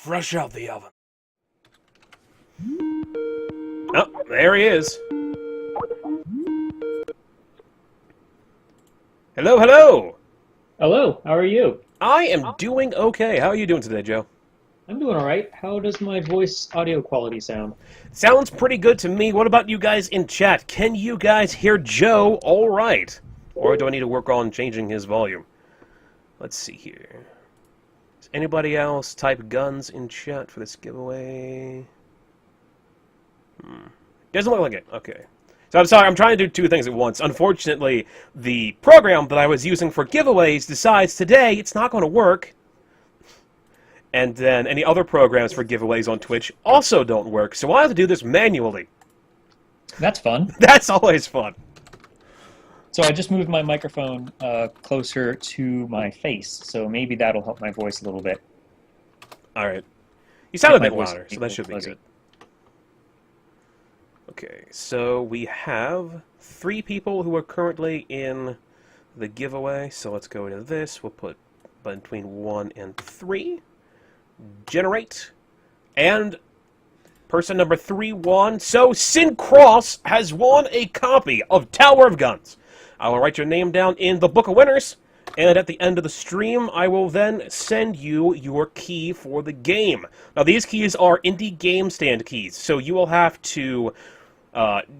fresh out the oven. Oh, there he is. Hello, hello! Hello, how are you? I am doing okay. How are you doing today, Joe? I'm doing all right. How does my voice audio quality sound? Sounds pretty good to me. What about you guys in chat? Can you guys hear Joe all right? Or do I need to work on changing his volume? Let's see here. Does anybody else type guns in chat for this giveaway? Doesn't look like it. Okay. So I'm sorry, I'm trying to do two things at once. Unfortunately, the program that I was using for giveaways decides today it's not going to work. And then any other programs for giveaways on Twitch also don't work, so I have to do this manually. That's fun. That's always fun. So I just moved my microphone closer to my face, so maybe that'll help my voice a little bit. Alright. You sound a Make bit my voice louder, so that should be fuzzy. good. Okay, so we have 3 people who are currently in the giveaway, so let's go into this. We'll put between 1 and 3. Generate. And person number 3 won. So Sin Cross has won a copy of Tower of Guns. I will write your name down in the Book of Winners, and at the end of the stream, I will then send you your key for the game. Now, these keys are Indie Game Stand keys, so you will have to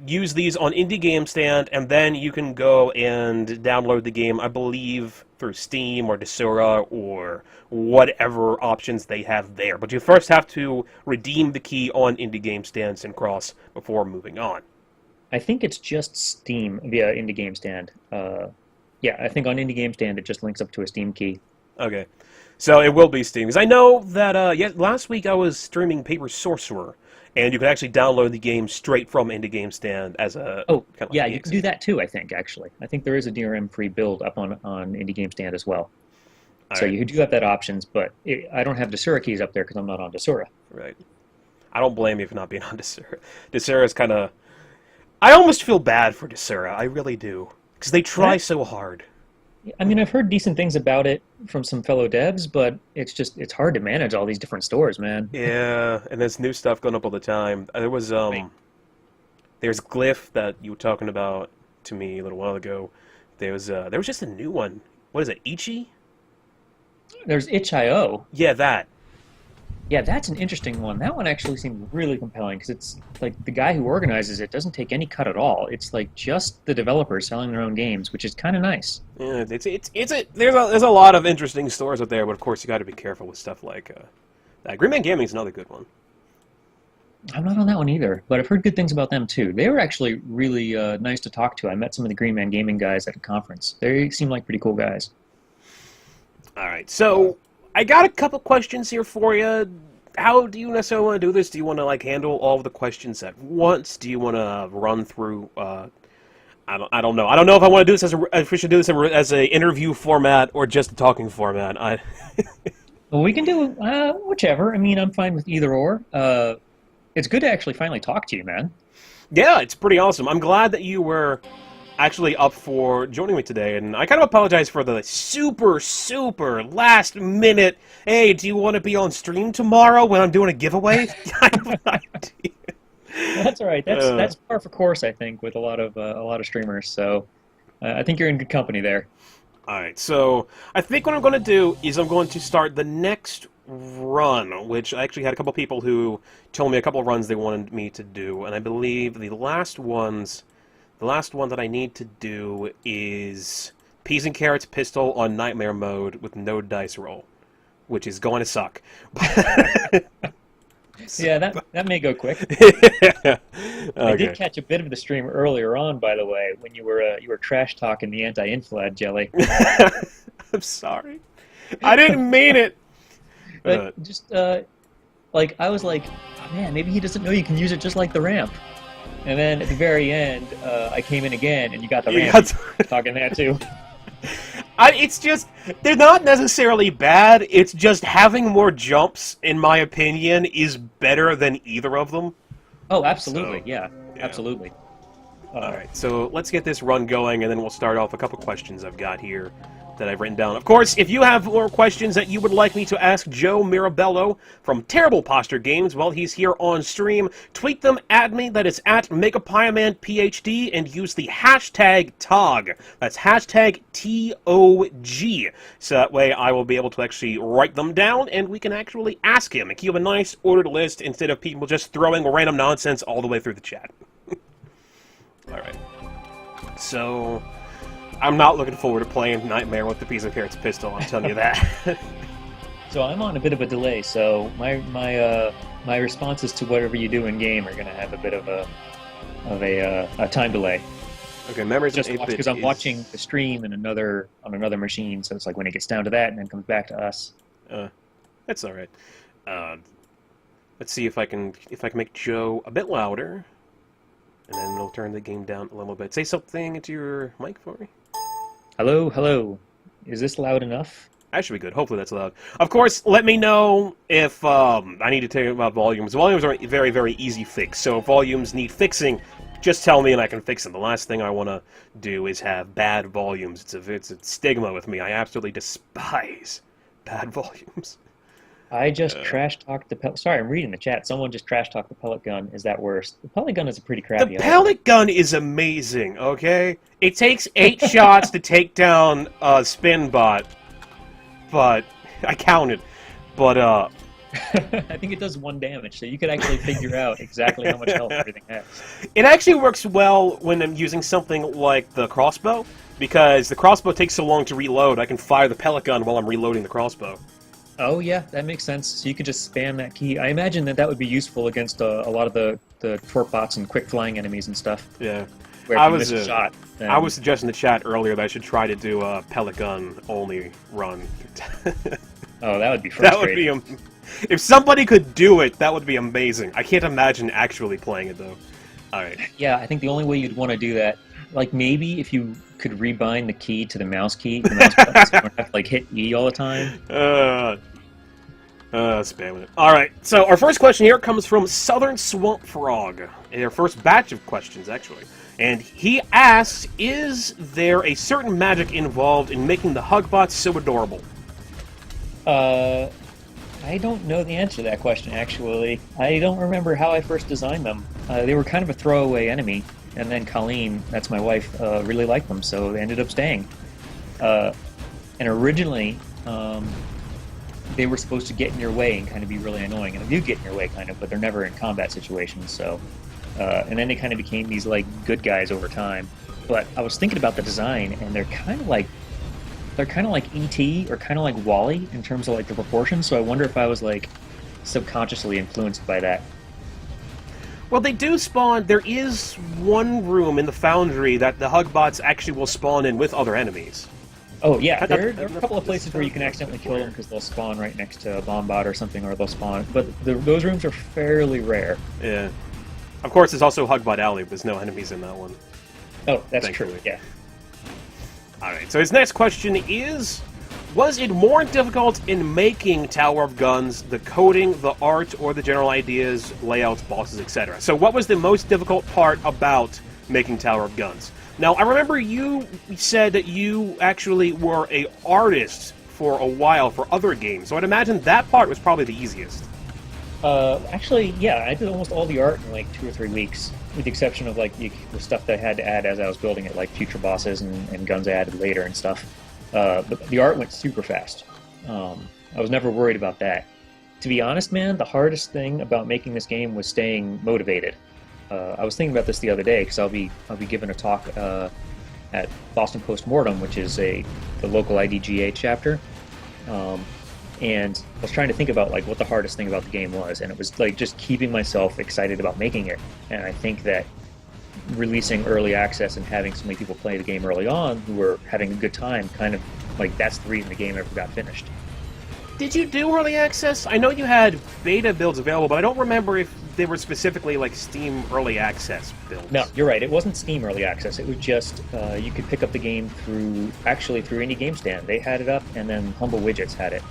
use these on Indie Game Stand, and then you can go and download the game, I believe, through Steam or Desura or whatever options they have there. But you first have to redeem the key on Indie Game Stand and Cross before moving on. I think it's just Steam via Indie Game Stand. Yeah, I think on Indie Game Stand it just links up to a Steam key. Okay. So it will be Steam. Because I know that last week I was streaming Paper Sorcerer, and you could actually download the game straight from Indie Game Stand as a... Oh, kind of like yeah, an you can exe. do that too, I think, actually. I think there is a DRM-free build up on Indie Game Stand as well. So Alright. you do have that options, but I don't have Desura keys up there because I'm not on Desura. Right. I don't blame you for not being on Desura. Desura is kind of... I almost feel bad for Desura. I really do. Because they try Right. so hard. I mean, I've heard decent things about it from some fellow devs, but it's hard to manage all these different stores, man. Yeah, and there's new stuff going up all the time. There was, Right. There's Glyph that you were talking about to me a little while ago. There was just a new one. What is it, Ichi? There's itch.io. Yeah, that. Yeah, that's an interesting one. That one actually seemed really compelling because it's like the guy who organizes it doesn't take any cut at all. It's like just the developers selling their own games, which is kind of nice. Yeah, there's a lot of interesting stores out there, but of course you got to be careful with stuff like that. Green Man Gaming is another good one. I'm not on that one either, but I've heard good things about them too. They were actually really nice to talk to. I met some of the Green Man Gaming guys at a conference. They seem like pretty cool guys. All right, so I got a couple questions here for you. How do you necessarily want to do this? Do you want to like handle all of the questions at once? Do you want to run through? I don't know. I don't know if I want to do this if we should do this as a interview format or just a talking format. Well, we can do whichever. I mean, I'm fine with either or. It's good to actually finally talk to you, man. Yeah, it's pretty awesome. I'm glad that you were actually up for joining me today, and I kind of apologize for the super last minute, hey, do you want to be on stream tomorrow when I'm doing a giveaway? That's all right. That's par for course, I think, with a lot of streamers. So I think you're in good company there. Alright, so I think what I'm going to do is I'm going to start the next run, which I actually had a couple people who told me a couple of runs they wanted me to do, and I believe the last one that I need to do is Peas and Carrots Pistol on Nightmare Mode with no dice roll, which is going to suck. Yeah, that may go quick. Okay. I did catch a bit of the stream earlier on, by the way, when you were trash talking the anti-inflad jelly. I'm sorry. I didn't mean it. But just like I was like, oh, man, maybe he doesn't know you can use it just like the ramp. And then at the very end, I came in again, and you got the ramp talking that too. It's just, they're not necessarily bad, it's just having more jumps, in my opinion, is better than either of them. Oh, absolutely, So, yeah, absolutely. Alright, so let's get this run going, and then we'll start off a couple questions I've got here that I've written down. Of course, if you have more questions that you would like me to ask Joe Mirabello from Terrible Posture Games while he's here on stream, tweet them at me. That is at MegaPiemanPhD, and use the hashtag TOG. That's hashtag TOG. So that way I will be able to actually write them down, and we can actually ask him and keep a nice ordered list instead of people just throwing random nonsense all the way through the chat. Alright. So, I'm not looking forward to playing Nightmare with the piece of carrots pistol, I'm telling you that. So I'm on a bit of a delay, so my responses to whatever you do in game are going to have a bit of a time delay. Okay, memories just because I'm watching the stream on another machine, so it's like when it gets down to that and then comes back to us. That's all right. Let's see if I can make Joe a bit louder. And then we'll turn the game down a little bit. Say something into your mic for me. Hello, hello. Is this loud enough? That should be good. Hopefully that's loud. Of course, let me know if I need to take about volumes. Volumes are a very, very easy fix. So if volumes need fixing, just tell me and I can fix them. The last thing I want to do is have bad volumes. It's a stigma with me. I absolutely despise bad volumes. I just trash-talked the pellet... Sorry, I'm reading the chat. Someone just trash-talked the pellet gun. Is that worse? The pellet gun is a pretty crappy The pellet gun is amazing, okay? It takes 8 shots to take down a spin bot. But... I counted. But, I think it does 1 damage, so you could actually figure out exactly how much health everything has. It actually works well when I'm using something like the crossbow, because the crossbow takes so long to reload, I can fire the pellet gun while I'm reloading the crossbow. Oh yeah, that makes sense. So you could just spam that key. I imagine that would be useful against a lot of the torp bots and quick flying enemies and stuff. Yeah. Where if you miss a shot, then... I was suggesting in the chat earlier that I should try to do a pellet gun only run. Oh, that would be frustrating. That would be if somebody could do it, that would be amazing. I can't imagine actually playing it though. All right. Yeah, I think the only way you'd want to do that, like maybe if you could rebind the key to the mouse key, the mouse button, so you don't have to like hit E all the time. Spamming it. Alright, so our first question here comes from Southern Swamp Frog. Our first batch of questions, actually. And he asks, is there a certain magic involved in making the Hugbots so adorable? I don't know the answer to that question, actually. I don't remember how I first designed them. They were kind of a throwaway enemy. And then Colleen, that's my wife, really liked them, so they ended up staying. And originally, they were supposed to get in your way and kind of be really annoying. And they do get in your way, kind of, but they're never in combat situations, so... and then they kind of became these, like, good guys over time. But I was thinking about the design, and they're kind of like E.T. or kind of like Wall-E in terms of, like, the proportions, so I wonder if I was, like, subconsciously influenced by that. Well, they do spawn. There is one room in the Foundry that the Hugbots actually will spawn in with other enemies. Oh, yeah. There are a couple of places where you can accidentally kill them because they'll spawn right next to a Bombot or something, or they'll spawn. But those rooms are fairly rare. Yeah. Of course, there's also Hugbot Alley, but there's no enemies in that one. Oh, that's true, yeah. Alright, so his next question is... Was it more difficult in making Tower of Guns, the coding, the art, or the general ideas, layouts, bosses, etc.? So what was the most difficult part about making Tower of Guns? Now, I remember you said that you actually were an artist for a while for other games, so I'd imagine that part was probably the easiest. Actually, yeah, I did almost all the art in like 2 or 3 weeks, with the exception of like the stuff that I had to add as I was building it, like future bosses and guns I added later and stuff. But the art went super fast. I was never worried about that. To be honest, man, the hardest thing about making this game was staying motivated. I was thinking about this the other day because I'll be giving a talk at Boston Postmortem, which is the local IDGA chapter. And I was trying to think about like what the hardest thing about the game was, and it was like just keeping myself excited about making it. And I think that releasing early access and having so many people play the game early on who were having a good time, kind of like that's the reason the game ever got finished. Did you do early access? I know you had beta builds available, but I don't remember if they were specifically like Steam early access builds. No, you're right. It wasn't Steam early access. It was just you could pick up the game through any game stand. They had it up, and then Humble Widgets had it,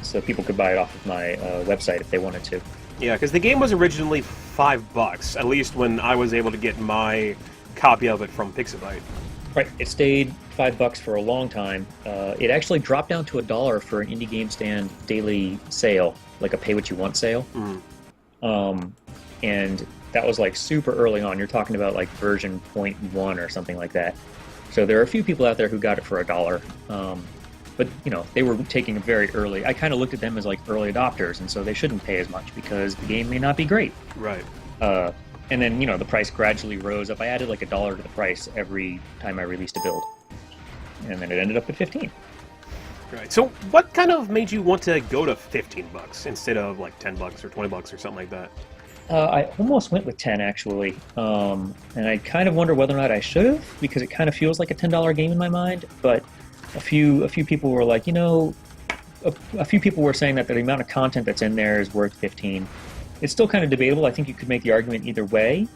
so people could buy it off of my website if they wanted to. Yeah, because the game was originally $5, at least when I was able to get my copy of it from Pixabite. Right. It stayed $5 for a long time. It actually dropped down to $1 for an indie game stand daily sale, like a pay what you want sale. Mm. And that was like super early on. You're talking about like version 0.1 or something like that. So there are a few people out there who got it for $1. But you know, they were taking it very early. I kind of looked at them as like early adopters, and so they shouldn't pay as much because the game may not be great. Right. And then, you know, the price gradually rose up. I added like $1 to the price every time I released a build. And then it ended up at 15. Right. So what kind of made you want to go to $15 instead of like $10 or $20 or something like that? I almost went with 10 actually. And I kind of wonder whether or not I should have, because it kind of feels like a $10 game in my mind. But a few people were like, you know, a few people were saying that the amount of content that's in there is worth 15. It's still kind of debatable. I think you could make the argument either way.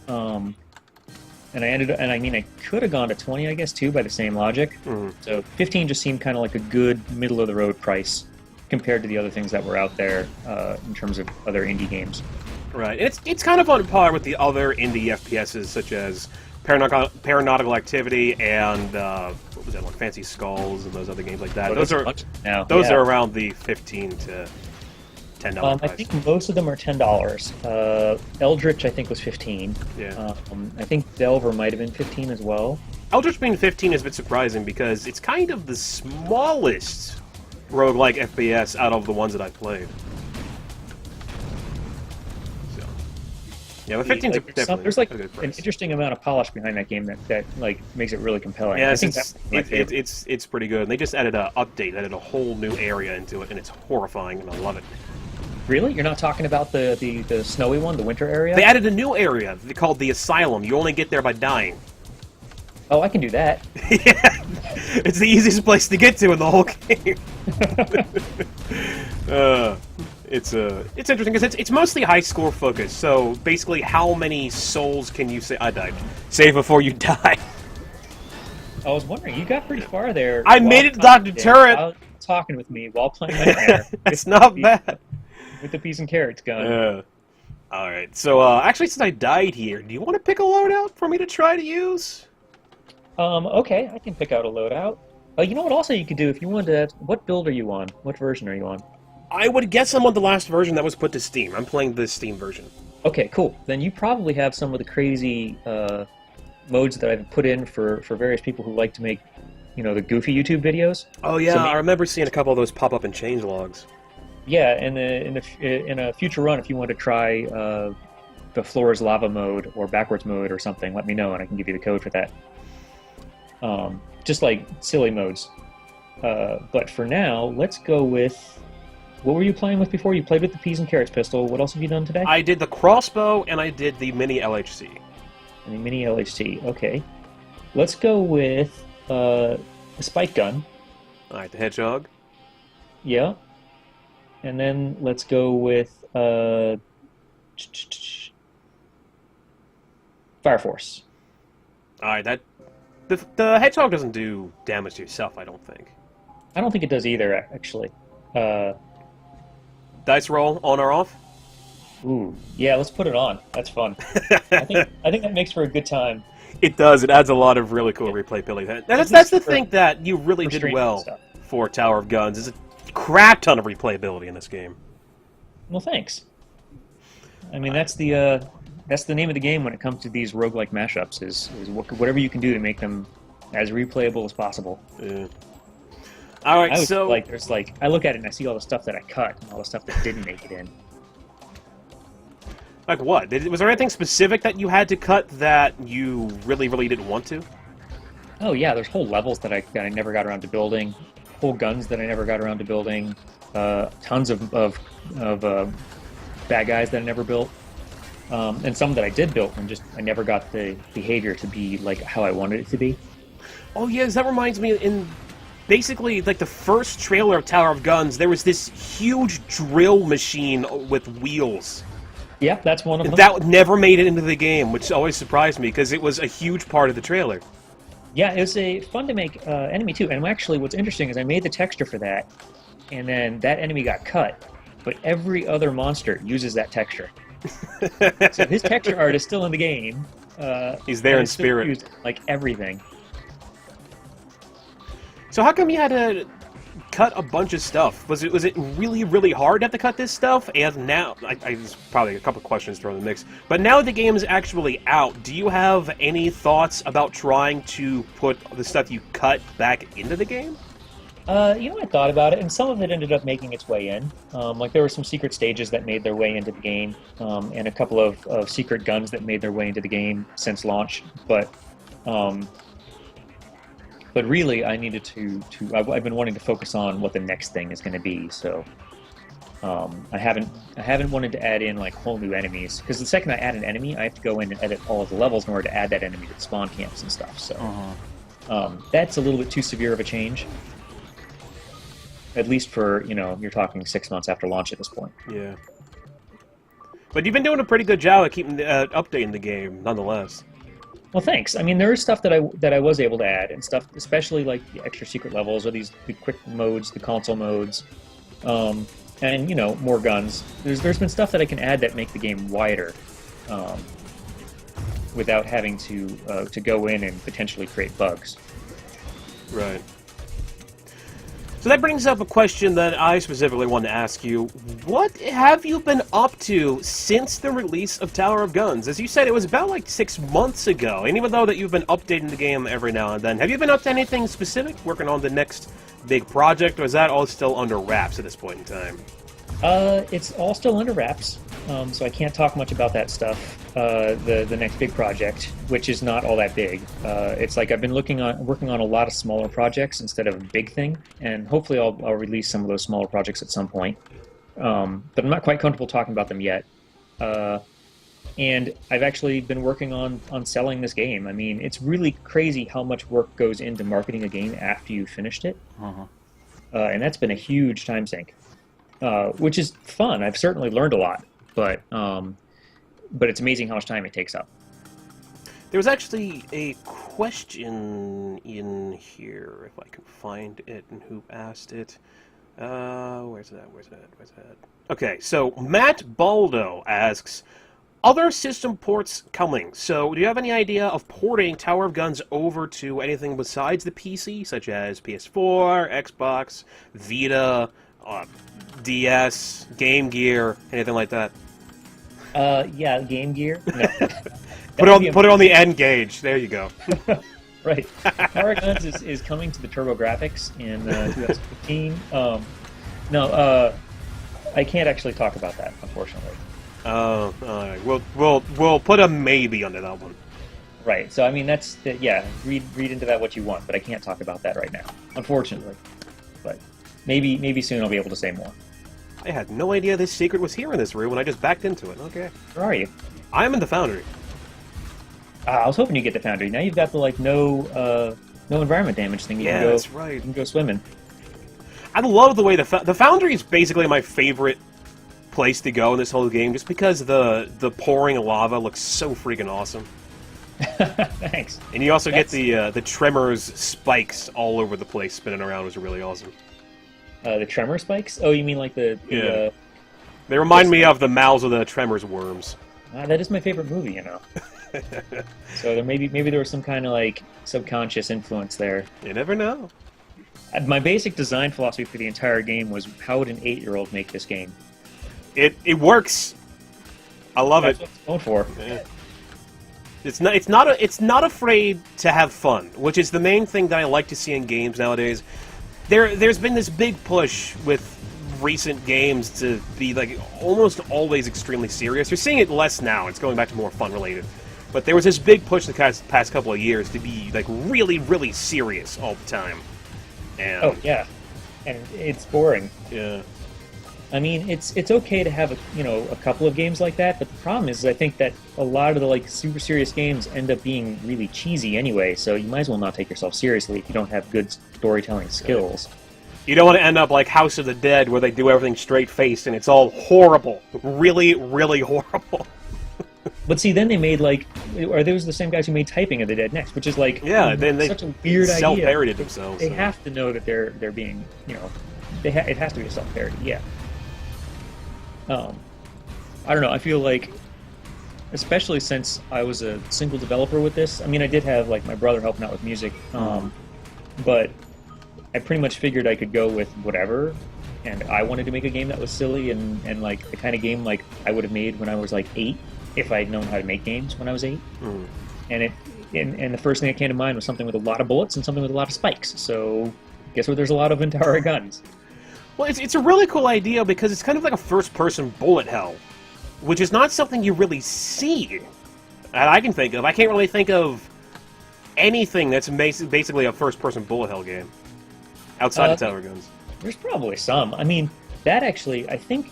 And I could have gone to 20, I guess, too, by the same logic. Mm-hmm. So 15 just seemed kind of like a good middle of the road price compared to the other things that were out there in terms of other indie games. Right. It's kind of on par with the other indie FPSs such as Paranautical Activity and what was that one? Fancy Skulls and those other games like that. Those are around the $15 to $10 price. I think most of them are $10. Eldritch, I think, was 15. Yeah. I think Delver might have been 15 as well. Eldritch being 15 is a bit surprising because it's kind of the smallest roguelike FPS out of the ones that I've played. So, yeah, but 15 is definitely there's like a good price. an interesting amount of polish behind that game that like makes it really compelling. Yeah, I think it's pretty good. And they just added an update, added a whole new area into it, and it's horrifying, and I love it. Really? You're not talking about the snowy one, the winter area? They added a new area called the Asylum. You only get there by dying. Oh, I can do that. Yeah, it's the easiest place to get to in the whole game. It's interesting because it's mostly high score focused. So basically, how many souls can you say? I died. Save before you die. I was wondering, you got pretty far there. I made it to Dr. Turret. Talking with me while playing Nightmare. It's not bad. With the peas and carrots gun. Yeah. All right. So actually, since I died here, do you want to pick a loadout for me to try to use? Okay, I can pick out a loadout. You know what? Also, you could do if you wanted to. What build are you on? What version are you on? I would guess I'm on the last version that was put to Steam. I'm playing the Steam version. Okay, cool. Then you probably have some of the crazy modes that I've put in for various people who like to make, you know, the goofy YouTube videos. Oh yeah, I remember seeing a couple of those pop up in changelogs. Yeah, in a future run, if you want to try the floor is lava mode or backwards mode or something, let me know and I can give you the code for that. Just like silly modes. But for now, let's go with... What were you playing with before? You played with the peas and carrots pistol. What else have you done today? I did the crossbow and I did the mini LHC. And the mini LHC, okay. Let's go with the spike gun. Alright, the hedgehog. Yeah. And then let's go with Fire Force. Alright, the hedgehog doesn't do damage to yourself, I don't think. I don't think it does either, actually. Dice roll, on or off? Ooh, yeah, let's put it on. That's fun. I think that makes for a good time. It does. It adds a lot of really cool replayability. That's the thing that you really did well for Tower of Guns. Is a crap ton of replayability in this game. Well, thanks. I mean, that's the name of the game when it comes to these roguelike mashups. Is whatever you can do to make them as replayable as possible. Yeah. All right, so I look at it and I see all the stuff that I cut and all the stuff that didn't make it in. Like what? Was there anything specific that you had to cut that you really, really didn't want to? Oh yeah, there's whole levels that I never got around to building, whole guns that I never got around to building, tons of bad guys that I never built, and some that I did build and just I never got the behavior to be like how I wanted it to be. Oh yes, that reminds me in. Basically, like the first trailer of Tower of Guns, there was this huge drill machine with wheels. Yeah, that's one of them. That never made it into the game, which always surprised me because it was a huge part of the trailer. Yeah, it was fun to make enemy too. And actually, what's interesting is I made the texture for that, and then that enemy got cut, but every other monster uses that texture. So his texture art is still in the game. He's there in spirit. Used, like everything. So how come you had to cut a bunch of stuff? Was it really, really hard to have to cut this stuff? And now, there's probably a couple questions thrown in the mix, but now the game is actually out, do you have any thoughts about trying to put the stuff you cut back into the game? I thought about it, and some of it ended up making its way in. Like there were some secret stages that made their way into the game, and a couple of secret guns that made their way into the game since launch. But really, I needed to. I've been wanting to focus on what the next thing is going to be. So I haven't wanted to add in like whole new enemies, because the second I add an enemy, I have to go in and edit all of the levels in order to add that enemy to the spawn camps and stuff. So that's a little bit too severe of a change. At least for, you're talking 6 months after launch at this point. Yeah. But you've been doing a pretty good job at keeping updating the game, nonetheless. Well, thanks. I mean, there is stuff that I was able to add, and stuff, especially like the extra secret levels or the quick modes, the console modes, and more guns. There's been stuff that I can add that make the game wider, without having to go in and potentially create bugs. Right. So that brings up a question that I specifically want to ask you. What have you been up to since the release of Tower of Guns? As you said, it was about like 6 months ago, and even though that you've been updating the game every now and then, have you been up to anything specific, working on the next big project, or is that all still under wraps at this point in time? It's all still under wraps, so I can't talk much about that stuff. The next big project, which is not all that big. It's like I've been working on a lot of smaller projects instead of a big thing, and hopefully I'll release some of those smaller projects at some point. But I'm not quite comfortable talking about them yet. And I've actually been working on selling this game. I mean, it's really crazy how much work goes into marketing a game after you finished it. And that's been a huge time sink. Which is fun. I've certainly learned a lot, but it's amazing how much time it takes up. There was actually a question in here, if I can find it, and who asked it. Where's that? Okay, so Matt Baldo asks, other system ports coming. So, do you have any idea of porting Tower of Guns over to anything besides the PC, such as PS4, Xbox, Vita, DS, Game Gear, anything like that? Yeah, Game Gear. No. Put it on the N gauge. There you go. Right. Tower of Guns is coming to the TurboGrafx in 2015. No, I can't actually talk about that, unfortunately. All right. We'll put a maybe under that one. Right. So I mean, read into that what you want, but I can't talk about that right now, unfortunately. But maybe soon I'll be able to say more. I had no idea this secret was here in this room when I just backed into it. Okay. Where are you? I'm in the Foundry. I was hoping you'd get the Foundry. Now you've got the no environment damage thing. Yeah, that's right. You can go swimming. I love the way the Foundry is basically my favorite place to go in this whole game, just because the pouring lava looks so freaking awesome. Thanks. And you also get the Tremors spikes all over the place spinning around, which are really awesome. The Tremor spikes? Oh, you mean like the yeah. They remind me of the mouths of the Tremors worms. That is my favorite movie, So maybe there was some kind of like subconscious influence there. You never know. My basic design philosophy for the entire game was, how would an 8-year-old make this game? It works. I love it. That's what it's known for. Yeah. It's not afraid to have fun, which is the main thing that I like to see in games nowadays. There's been this big push with recent games to be like almost always extremely serious. You're seeing it less now. It's going back to more fun related. But there was this big push the past couple of years to be like really, really serious all the time. And, oh yeah, and it's boring. Yeah. I mean, it's okay to have a couple of games like that, but the problem is I think that a lot of the like super serious games end up being really cheesy anyway. So you might as well not take yourself seriously if you don't have good storytelling skills. You don't want to end up like House of the Dead, where they do everything straight-faced and it's all horrible. Really, really horrible. But see, then they made are those the same guys who made Typing of the Dead Next, which is like then they such a weird idea. Self-parodied themselves. They have to know that they're being it has to be a self-parody. Yeah. I don't know. I feel like, especially since I was a single developer with this. I mean, I did have like my brother helping out with music, but I pretty much figured I could go with whatever, and I wanted to make a game that was silly and like the kind of game like I would have made when I was like 8 if I had known how to make games when I was 8. Mm. And and the first thing that came to mind was something with a lot of bullets and something with a lot of spikes. So guess what? There's a lot of in Tower of Guns. Well, it's a really cool idea because it's kind of like a first-person bullet hell, which is not something you really see that I can think of. I can't really think of anything that's basically a first-person bullet hell game outside of Tower of Guns. There's probably some. I mean, that actually, I think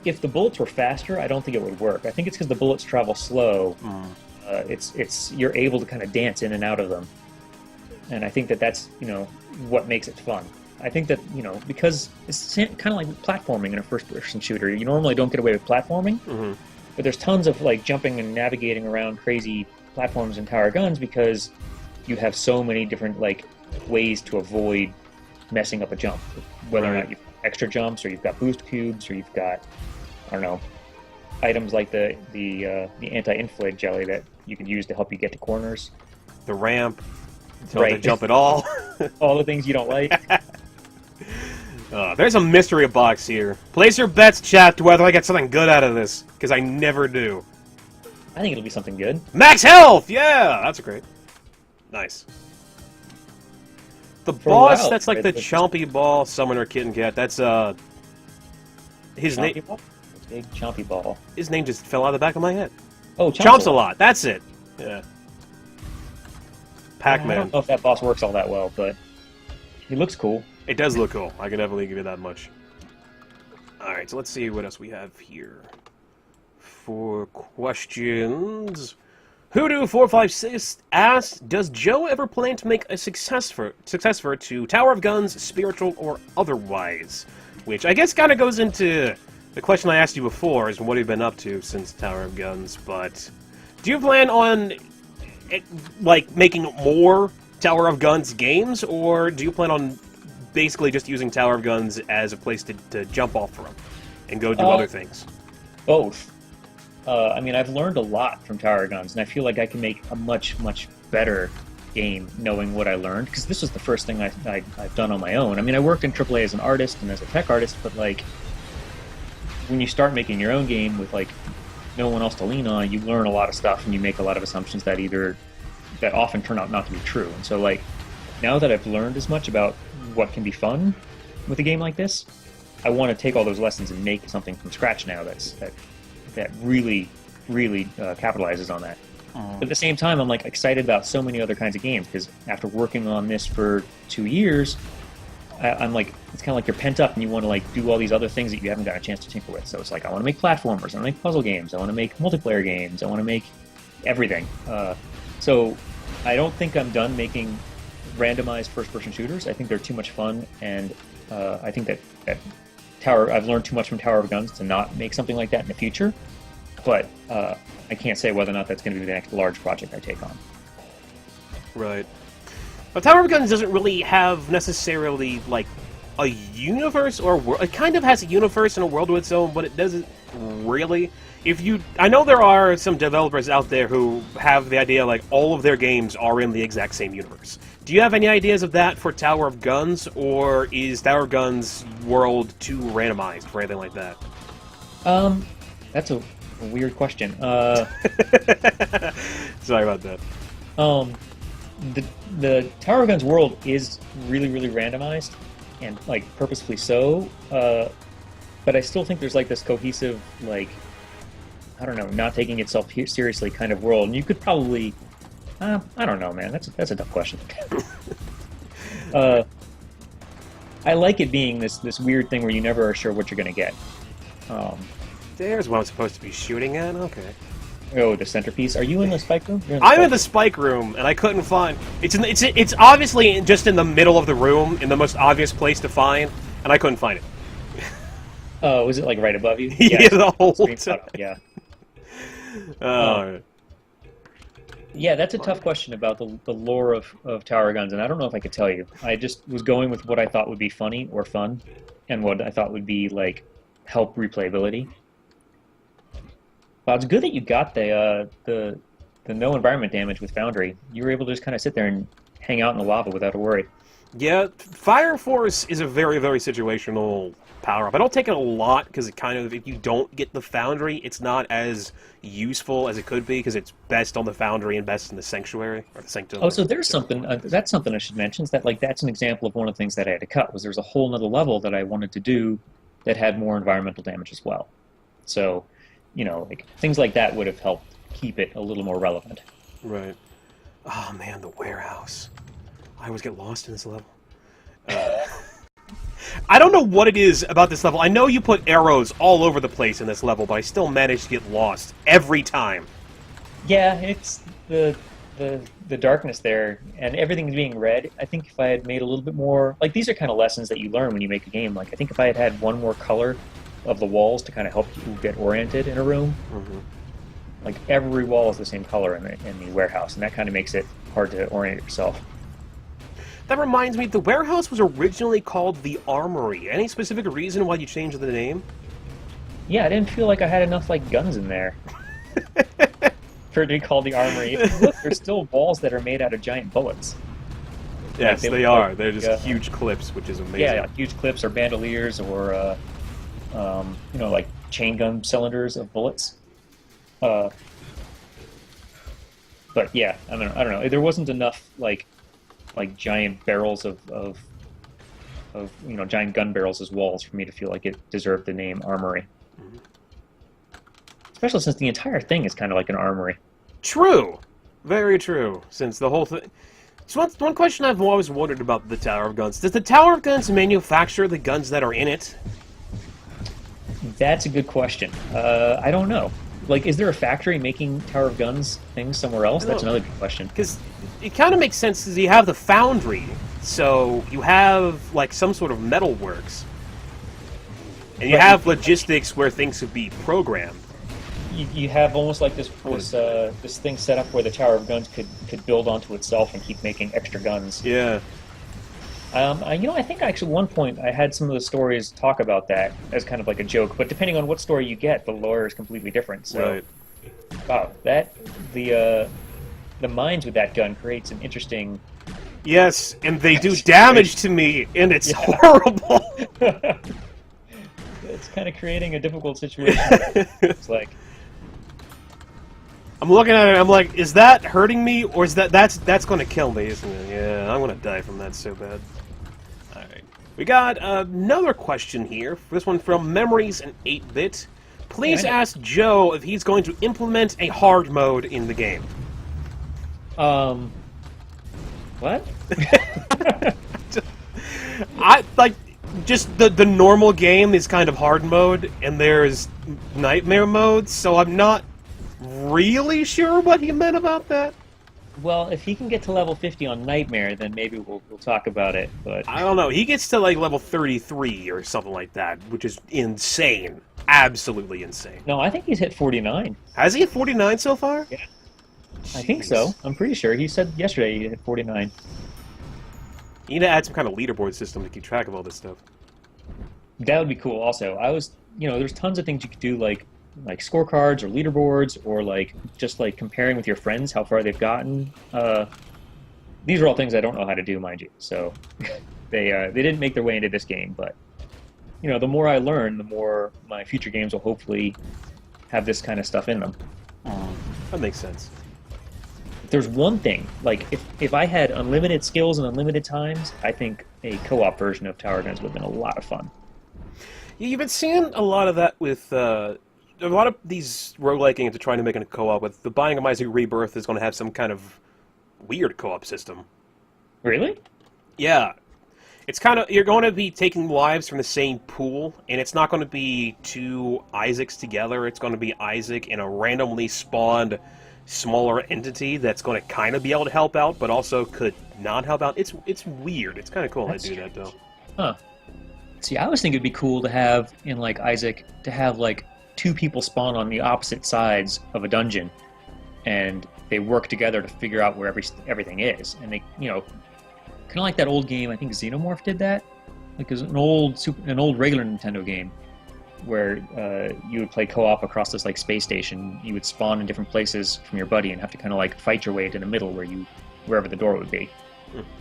if the bullets were faster, I don't think it would work. I think it's because the bullets travel slow. Mm. It's you're able to kind of dance in and out of them, and I think that's what makes it fun. I think that because it's kind of like platforming in a first-person shooter. You normally don't get away with platforming, but there's tons of like jumping and navigating around crazy platforms in Tower of Guns because you have so many different like ways to avoid messing up a jump, whether or not you've got extra jumps or you've got boost cubes or you've got items like the anti-inflate jelly that you can use to help you get to corners, the ramp, to jump at all. All the things you don't like. There's a mystery box here. Place your bets, chat, to whether I get something good out of this, because I never do. I think it'll be something good. Max health! Yeah! That's great. Nice. The boss, that's like the chompy ball summoner kitten cat. That's, his name... Big chompy ball. His name just fell out of the back of my head. Oh, Chomps a lot. That's it. Yeah. Pac-Man. I don't know if that boss works all that well, but he looks cool. It does look cool. I can definitely give you that much. Alright, so let's see what else we have here. For questions... Hoodoo456 asks, does Joe ever plan to make a successor to Tower of Guns, spiritual or otherwise? Which I guess kind of goes into the question I asked you before, is what have you been up to since Tower of Guns, but do you plan on like making more Tower of Guns games, or do you plan on basically just using Tower of Guns as a place to jump off from and go do other things? Both. I mean, I've learned a lot from Tower of Guns, and I feel like I can make a much, much better game knowing what I learned, because this was the first thing I've done on my own. I mean, I worked in AAA as an artist and as a tech artist, but, like, when you start making your own game with, like, no one else to lean on, you learn a lot of stuff, and you make a lot of assumptions that often turn out not to be true. And so, like, now that I've learned as much about what can be fun with a game like this, I want to take all those lessons and make something from scratch now that really, really capitalizes on that. But at the same time, I'm like excited about so many other kinds of games, because after working on this for 2 years, I'm like, it's kind of like you're pent up and you want to like do all these other things that you haven't got a chance to tinker with. So it's like, I want to make platformers, I want to make puzzle games, I want to make multiplayer games, I want to make everything. So I don't think I'm done making randomized first-person shooters. I think they're too much fun, and I think that I've learned too much from Tower of Guns to not make something like that in the future, but I can't say whether or not that's going to be the next large project I take on. Right. But Tower of Guns doesn't really have necessarily, like, a universe or world. It kind of has a universe and a world of its own, but it doesn't really. I know there are some developers out there who have the idea, like, all of their games are in the exact same universe. Do you have any ideas of that for Tower of Guns, or is Tower of Guns world too randomized for anything like that? That's a weird question. Sorry about that. The Tower of Guns world is really, really randomized, and like purposefully so. But I still think there's like this cohesive, like, I don't know, not taking itself seriously kind of world. And you could probably, I don't know, man. That's a tough question. I like it being this weird thing where you never are sure what you're gonna get. There's what I'm supposed to be shooting at. Okay. Oh, the centerpiece. Are you in the spike room? I'm in the spike room, and I couldn't find. It's obviously just in the middle of the room, in the most obvious place to find, and I couldn't find it. Oh, was it like right above you? Yeah, the whole time. Yeah. Oh. Yeah, that's a tough question about the lore of Tower Guns, and I don't know if I could tell you. I just was going with what I thought would be funny or fun, and what I thought would be, like, help replayability. Well, it's good that you got the no environment damage with Foundry. You were able to just kind of sit there and hang out in the lava without a worry. Yeah, Fire Force is a very, very situational power-up. I don't take it a lot, because it kind of, if you don't get the Foundry, it's not as useful as it could be, because it's best on the Foundry and best in the Sanctuary, or the Sanctum. Oh, so there's something, that's something I should mention, is that, like, that's an example of one of the things that I had to cut, was there's a whole nother level that I wanted to do that had more environmental damage as well. So, like, things like that would have helped keep it a little more relevant. Right. Oh, man, the warehouse. I always get lost in this level. I don't know what it is about this level. I know you put arrows all over the place in this level, but I still manage to get lost every time. Yeah, it's the darkness there, and everything's being red. I think if I had made a little bit more... Like, these are kind of lessons that you learn when you make a game. Like, I think if I had had one more color of the walls to kind of help you get oriented in a room, like, every wall is the same color in the warehouse, and that kind of makes it hard to orient yourself. That reminds me, the warehouse was originally called the Armory. Any specific reason why you changed the name? Yeah, I didn't feel like I had enough, like, guns in there for it to be called the Armory. If you look, there's still walls that are made out of giant bullets. Yes, like, they are. They're just huge clips, which is amazing. Yeah, huge clips or bandoliers or, like chain gun cylinders of bullets. But yeah, I don't know. There wasn't enough, like giant barrels of giant gun barrels as walls for me to feel like it deserved the name Armory. Especially since the entire thing is kind of like an armory. True, very true. Since the whole thing. So one question I've always wondered about the Tower of Guns: does the Tower of Guns manufacture the guns that are in it? That's a good question. I don't know. Like, is there a factory making Tower of Guns things somewhere else? That's another good question. Because it kind of makes sense, because you have the foundry, so you have, like, some sort of metal works. And you have logistics where things could be programmed. You have almost like this thing set up where the Tower of Guns could build onto itself and keep making extra guns. Yeah. I think actually at one point I had some of the stories talk about that as kind of like a joke, but depending on what story you get, the lore is completely different. So, right. Wow, the mines with that gun create some interesting... Yes, and they do damage to me, and it's horrible. It's kind of creating a difficult situation. It's like... I'm looking at it, I'm like, is that hurting me, or is that's going to kill me, isn't it? Yeah, I'm going to die from that so bad. Alright. We got another question here. This one from Memories and 8-Bit. Please ask Joe if he's going to implement a hard mode in the game. What? Just the normal game is kind of hard mode, and there's nightmare mode, so I'm not really sure what he meant about that. Well, if he can get to level 50 on Nightmare, then maybe we'll talk about it, but... I don't know. He gets to, like, level 33 or something like that, which is insane. Absolutely insane. No, I think he's hit 49. Has he hit 49 so far? Yeah. Jeez. I think so. I'm pretty sure. He said yesterday he hit 49. You need to add some kind of leaderboard system to keep track of all this stuff. That would be cool, also. There's tons of things you could do, like scorecards or leaderboards, or just comparing with your friends how far they've gotten. These are all things I don't know how to do, mind you. So they didn't make their way into this game, but the more I learn, the more my future games will hopefully have this kind of stuff in them. That makes sense. If there's one thing, like if I had unlimited skills and unlimited times, I think a co-op version of Tower Guns would have been a lot of fun. Yeah, you've been seeing a lot of that with a lot of these roguelike games are trying to make a co-op. With the Binding of Isaac Rebirth is going to have some kind of weird co-op system. Really? Yeah. It's kind of, you're going to be taking lives from the same pool, and it's not going to be two Isaacs together. It's going to be Isaac and a randomly spawned smaller entity that's going to kind of be able to help out, but also could not help out. It's weird. It's kind of cool how they do that, though. Huh. See, I always think it'd be cool to have, in Isaac, to have two people spawn on the opposite sides of a dungeon, and they work together to figure out where everything is. And they, kind of like that old game. I think Xenomorph did that. Like, it was an old regular Nintendo game where you would play co-op across this space station. You would spawn in different places from your buddy and have to kind of fight your way to the middle wherever the door would be.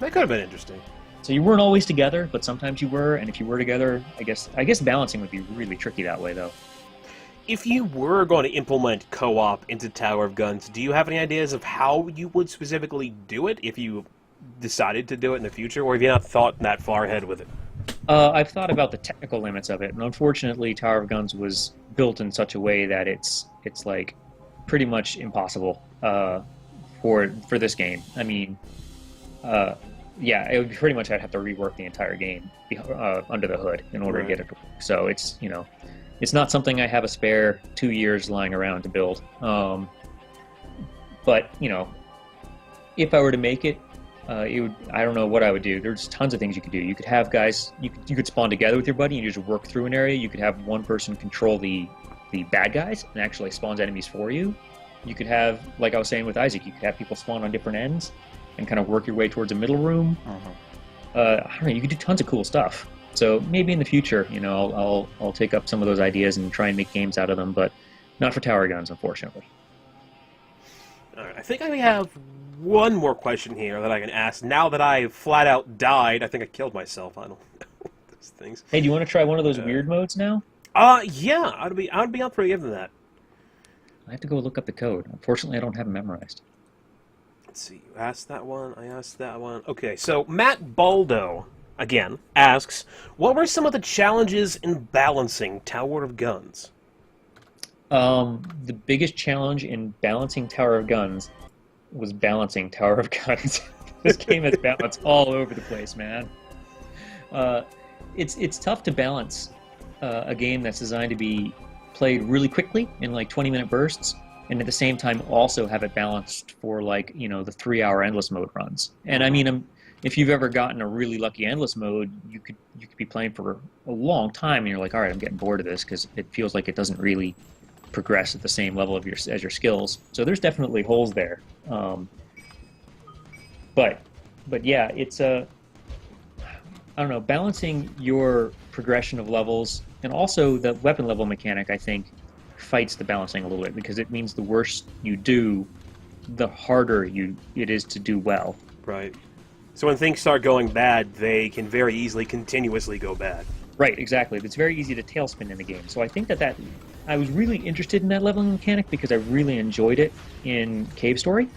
That could have been interesting. So you weren't always together, but sometimes you were, and if you were together, I guess balancing would be really tricky that way, though. If you were going to implement co-op into Tower of Guns, do you have any ideas of how you would specifically do it if you decided to do it in the future, or have you not thought that far ahead with it? I've thought about the technical limits of it, and unfortunately, Tower of Guns was built in such a way that it's like pretty much impossible for this game. I mean, yeah, it would be pretty much I'd have to rework the entire game under the hood in order to get it to work. So it's it's not something I have a spare 2 years lying around to build. But if I were to make it, I don't know what I would do. There's tons of things you could do. You could have guys, you could spawn together with your buddy and you just work through an area. You could have one person control the bad guys and actually spawns enemies for you. You could have, like I was saying with Isaac, you could have people spawn on different ends and kind of work your way towards a middle room. I don't know. You could do tons of cool stuff. So maybe in the future, I'll take up some of those ideas and try and make games out of them, but not for Tower Guns, unfortunately. All right, I think I have one more question here that I can ask. Now that I flat out died, I think I killed myself. I don't know those things. Hey, do you want to try one of those weird modes now? Yeah, I'd be up for giving that. I have to go look up the code. Unfortunately, I don't have it memorized. Let's see. You asked that one. I asked that one. Okay, so Matt Baldo again asks, what were some of the challenges in balancing Tower of Guns? The biggest challenge in balancing Tower of Guns was balancing Tower of Guns. This game has balance all over the place, man. It's tough to balance a game that's designed to be played really quickly in like 20-minute bursts, and at the same time also have it balanced for like the 3-hour endless mode runs. And I mean, if you've ever gotten a really lucky endless mode, you could be playing for a long time, and you're like, all right, I'm getting bored of this because it feels like it doesn't really progress at the same level of as your skills. So there's definitely holes there. But yeah, it's I don't know, balancing your progression of levels and also the weapon level mechanic, I think, fights the balancing a little bit because it means the worse you do, the harder it is to do well. Right. So when things start going bad, they can very easily continuously go bad. Right, exactly. It's very easy to tailspin in the game. So I think that I was really interested in that leveling mechanic because I really enjoyed it in Cave Story.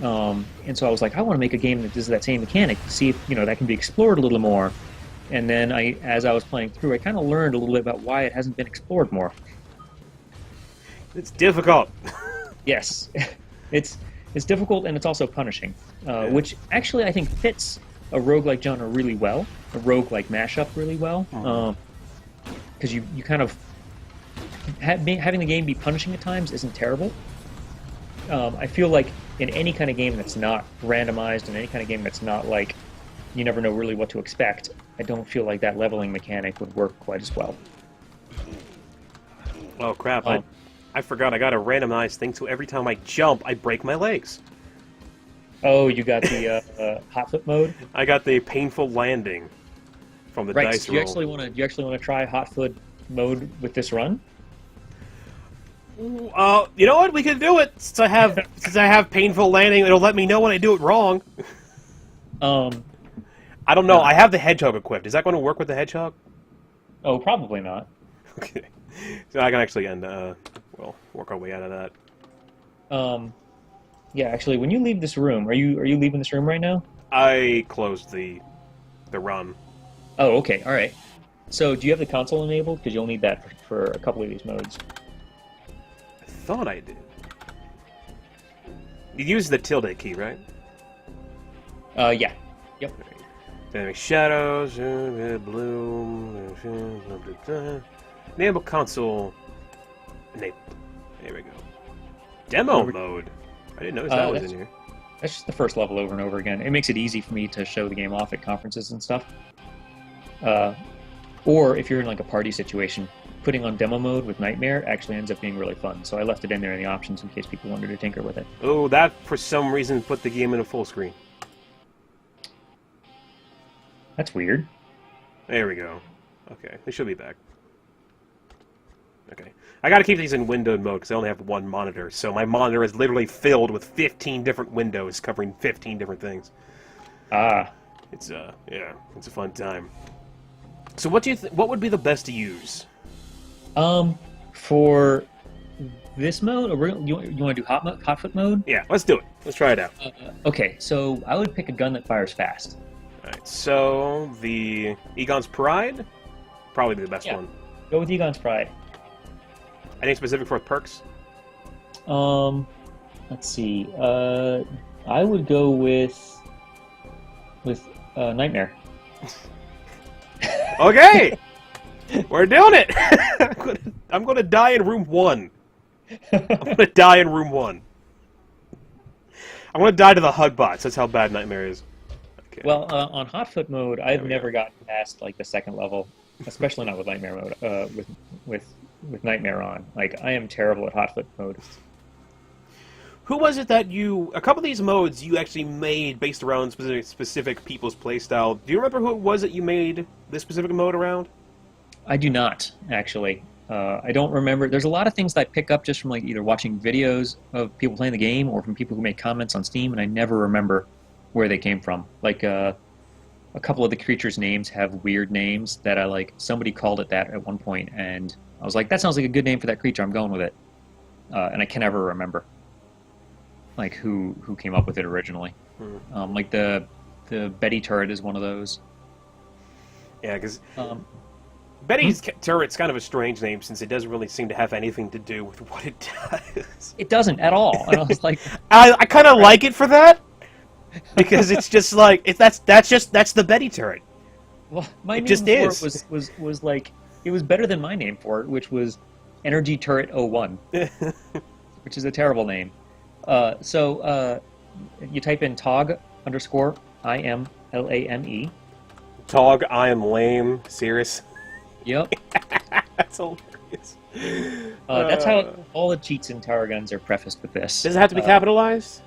And so I was like, I want to make a game that does that same mechanic to see if that can be explored a little more. And then as I was playing through, I kind of learned a little bit about why it hasn't been explored more. It's difficult. Yes, it's difficult and it's also punishing, which actually I think fits a roguelike genre really well, a roguelike mashup really well, because you kind of having the game be punishing at times isn't terrible. I feel like in any kind of game that's not randomized, in any kind of game that's not like you never know really what to expect, I don't feel like that leveling mechanic would work quite as well. Oh crap! I forgot I got a randomized thing, so every time I jump, I break my legs. Oh, you got the hot foot mode? I got the painful landing from the dice so roll. Do you actually want to try hot foot mode with this run? You know what? We can do it. Since I have painful landing, it'll let me know when I do it wrong. I don't know. I have the hedgehog equipped. Is that going to work with the hedgehog? Oh, probably not. Okay. So I can actually work our way out of that. Yeah, actually, when you leave this room, are you leaving this room right now? I closed the run. Oh, okay, all right. So, do you have the console enabled? Because you'll need that for a couple of these modes. I thought I did. You use the tilde key, right? Yeah. Yep. Dynamic shadows, bloom, enable console, enabled. There we go. Demo mode. I didn't notice that was in here. That's just the first level over and over again. It makes it easy for me to show the game off at conferences and stuff. Or if you're in like a party situation, putting on demo mode with Nightmare actually ends up being really fun. So I left it in there in the options in case people wanted to tinker with it. Oh, that for some reason put the game in a full screen. That's weird. There we go. Okay, they should be back. Okay. I gotta keep these in windowed mode because I only have one monitor, so my monitor is literally filled with 15 different windows covering 15 different things. Ah. It's yeah, it's a fun time. So what do you what would be the best to use? For this mode, or you want to do hotfoot mode? Yeah, let's do it. Let's try it out. Okay, so I would pick a gun that fires fast. Alright, so the Egon's Pride? Probably be the best one. Go with Egon's Pride. Anything specific for perks? Let's see. I would go with Nightmare. Okay! We're doing it! I'm gonna die in room 1. I'm gonna die in room 1. I'm gonna die to the hug bots. That's how bad Nightmare is. Okay. Well, on Hotfoot mode, I've never gotten past like the second level, especially not with Nightmare mode. With Nightmare on, like I am terrible at Hotfoot mode. Who was it that you... A couple of these modes you actually made based around specific people's playstyle. Do you remember who it was that you made this specific mode around? I do not, actually. I don't remember. There's a lot of things that I pick up just from like either watching videos of people playing the game or from people who make comments on Steam, and I never remember where they came from. Like a couple of the creatures' names have weird names that I like. Somebody called it that at one point, and I was like, that sounds like a good name for that creature. I'm going with it. And I can never remember like who came up with it originally. Like the Betty turret is one of those. Yeah, because Betty's turret's kind of a strange name since it doesn't really seem to have anything to do with what it does. It doesn't at all. And I was like, I kind of like it for that because it's just like that's the Betty turret. Well, my it name just for is. It was like it was better than my name for it, which was Energy Turret 01, which is a terrible name. So you type in TOG_IMLAME. Tog, I am lame. Serious? Yep. That's hilarious. That's how all the cheats in Tower Guns are prefaced with this. Does it have to be capitalized?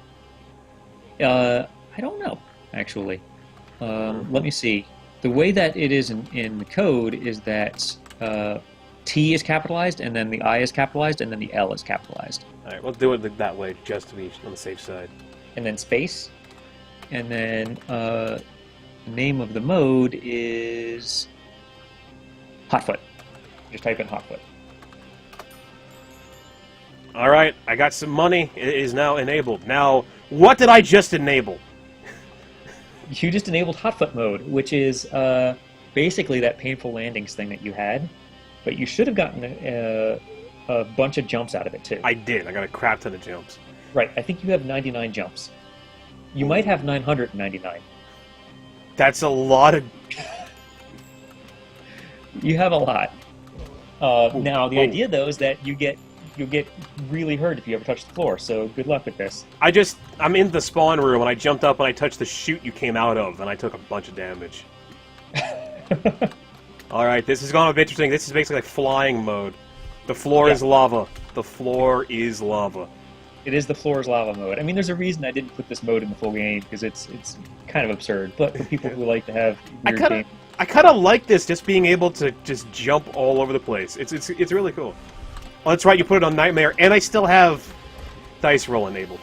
I don't know, actually. Let me see. The way that it is in the code is that T is capitalized, and then the I is capitalized, and then the L is capitalized. Alright, we'll do it that way, just to be on the safe side. And then space. And then the name of the mode is Hotfoot. Just type in Hotfoot. Alright, I got some money. It is now enabled. Now, what did I just enable? You just enabled Hotfoot mode, which is basically that painful landings thing that you had. But you should have gotten a bunch of jumps out of it, too. I did. I got a crap ton of jumps. Right. I think you have 99 jumps. You might have 999. That's a lot of... You have a lot. Now, the idea, though, is that you'll get really hurt if you ever touch the floor, so good luck with this. I'm in the spawn room, and I jumped up and I touched the chute you came out of, and I took a bunch of damage. Alright, this is going to be interesting. This is basically like flying mode. The floor is lava. The floor is lava. It is the floor is lava mode. I mean, there's a reason I didn't put this mode in the full game, because it's kind of absurd. But for people who like to have weird games... I kind of like this, just being able to just jump all over the place. It's really cool. Oh, that's right, you put it on Nightmare, and I still have dice roll enabled.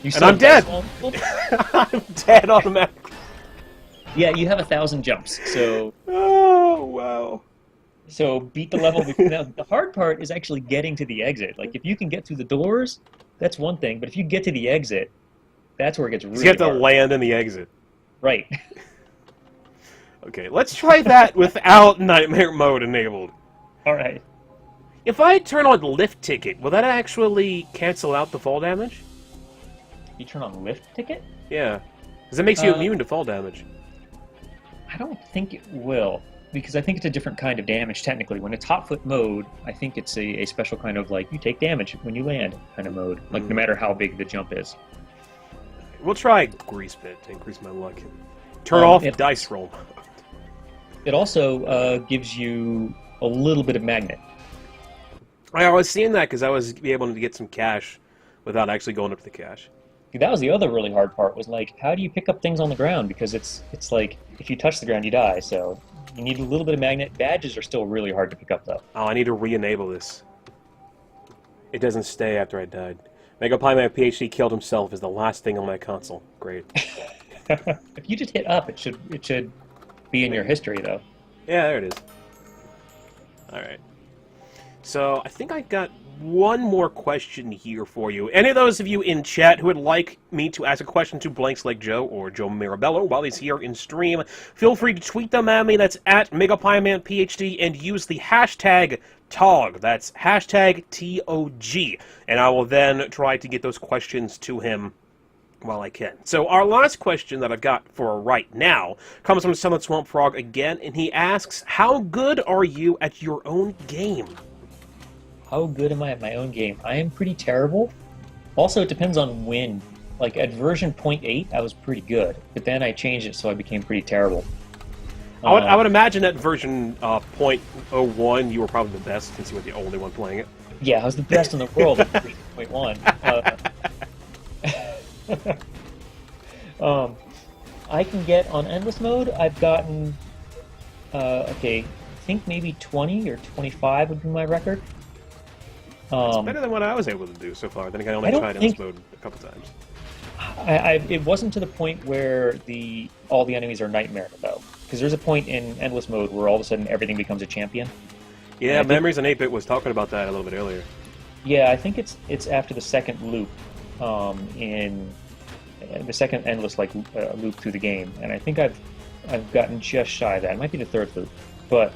And I'm dead! I'm dead automatically. Yeah, you have 1,000 jumps, so... Oh, wow. So beat the level. Now, the hard part is actually getting to the exit. Like, if you can get through the doors, that's one thing. But if you get to the exit, that's where it gets really hard. You have to land in the exit. Right. Okay, let's try that without Nightmare mode enabled. Alright. If I turn on Lift Ticket, will that actually cancel out the fall damage? You turn on Lift Ticket? Yeah. Because it makes you immune to fall damage. I don't think it will, because I think it's a different kind of damage, technically. When it's Hotfoot mode, I think it's a special kind of, like, you take damage when you land kind of mode, like, no matter how big the jump is. We'll try Grease Pit to increase my luck. Turn off dice roll. It also gives you a little bit of magnet. I was seeing that because I was able to get some cash without actually going up to the cash. That was the other really hard part, was like, how do you pick up things on the ground? Because it's like, if you touch the ground, you die, so you need a little bit of magnet. Badges are still really hard to pick up, though. Oh, I need to re-enable this. It doesn't stay after I died. Mega Pie, my PhD, killed himself is the last thing on my console. Great. If you just hit up, it should be in your history though. Yeah, there it is. All right. So I think I got one more question here for you. Any of those of you in chat who would like me to ask a question to Blanks Like Joe or Joe Mirabello while he's here in stream, feel free to tweet them at me. That's at MegaPiemanPhD, and use the hashtag TOG. That's hashtag TOG. And I will then try to get those questions to him while I can. So our last question that I've got for right now comes from Summit Swamp Frog again, and he asks, how good are you at your own game? How good am I at my own game? I am pretty terrible. Also, it depends on when. Like, at version 0.8, I was pretty good, but then I changed it so I became pretty terrible. I would imagine that version 0.01, you were probably the best since you were the only one playing it. Yeah, I was the best in the world at version 0.1. I can get on endless mode. I've gotten, okay, I think maybe 20 or 25 would be my record. It's better than what I was able to do so far. Then again, I only tried endless mode a couple times. It wasn't to the point where all the enemies are nightmare though, because there's a point in endless mode where all of a sudden everything becomes a champion. Yeah, Memories and 8-Bit was talking about that a little bit earlier. Yeah, I think it's after the second loop, in the second endless loop through the game, and I think I've gotten just shy of that. It might be the third loop, but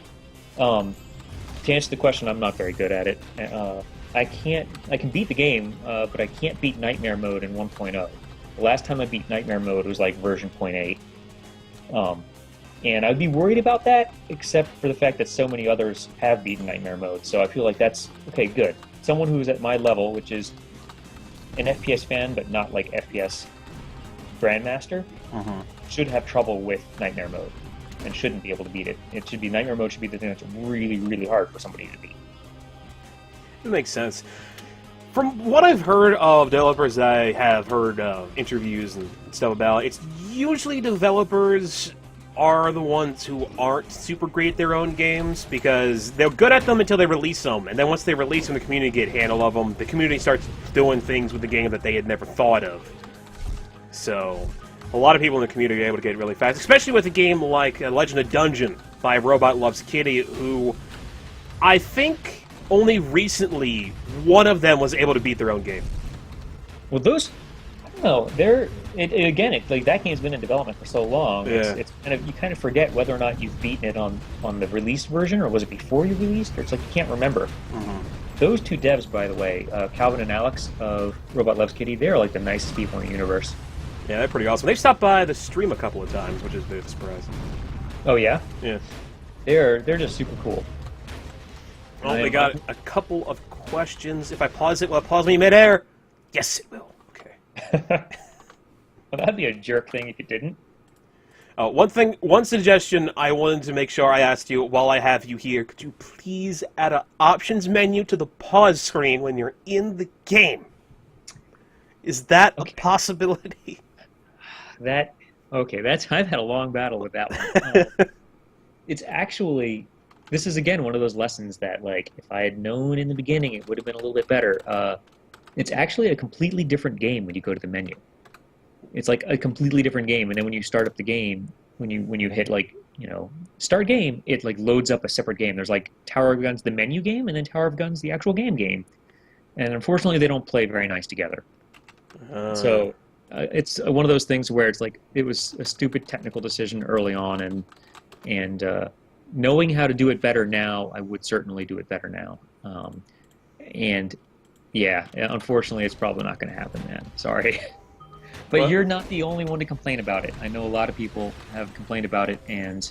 to answer the question, I'm not very good at it. I can beat the game, but I can't beat Nightmare Mode in 1.0. The last time I beat Nightmare Mode was like version 0.8. And I'd be worried about that, except for the fact that so many others have beaten Nightmare Mode. So I feel like that's, okay, good. Someone who's at my level, which is an FPS fan, but not like FPS Grandmaster, should have trouble with Nightmare Mode and shouldn't be able to beat it. It should be, Nightmare Mode should be the thing that's really, really hard for somebody to beat. It makes sense. From what I've heard of developers that I have heard interviews and stuff about, it's usually developers are the ones who aren't super great at their own games, because they're good at them until they release them, and then once they release them, the community get a handle of them. The community starts doing things with the game that they had never thought of. So, a lot of people in the community are able to get it really fast, especially with a game like Legend of Dungeon by Robot Loves Kitty, who I think only recently one of them was able to beat their own game. Well, those, I don't know, like that game's been in development for so long. Yeah. It's kind of, you kind of forget whether or not you've beaten it on the released version, or was it before you released, or it's like you can't remember. Those two devs, by the way, Calvin and Alex of Robot Loves Kitty, they're like the nicest people in the universe. Yeah, they're pretty awesome. They've stopped by the stream a couple of times, which is a bit of a surprise. Oh yeah? Yeah. They're just super cool. Well, we got a couple of questions. If I pause it, will it pause me midair? Yes, it will. Okay. Well, that'd be a jerk thing if it didn't. One suggestion I wanted to make sure I asked you while I have you here. Could you please add an options menu to the pause screen when you're in the game? Is that a possibility? I've had a long battle with that one. It's actually, this is again one of those lessons that, like, if I had known in the beginning, it would have been a little bit better. It's actually a completely different game when you go to the menu. It's like a completely different game, and then when you start up the game, when you hit, like, start game, it like loads up a separate game. There's like Tower of Guns, the menu game, and then Tower of Guns, the actual game. And unfortunately, they don't play very nice together. So it's one of those things where it's like it was a stupid technical decision early on, and knowing how to do it better now, I would certainly do it better now. And yeah, unfortunately, it's probably not going to happen, man. Sorry. But you're not the only one to complain about it. I know a lot of people have complained about it, and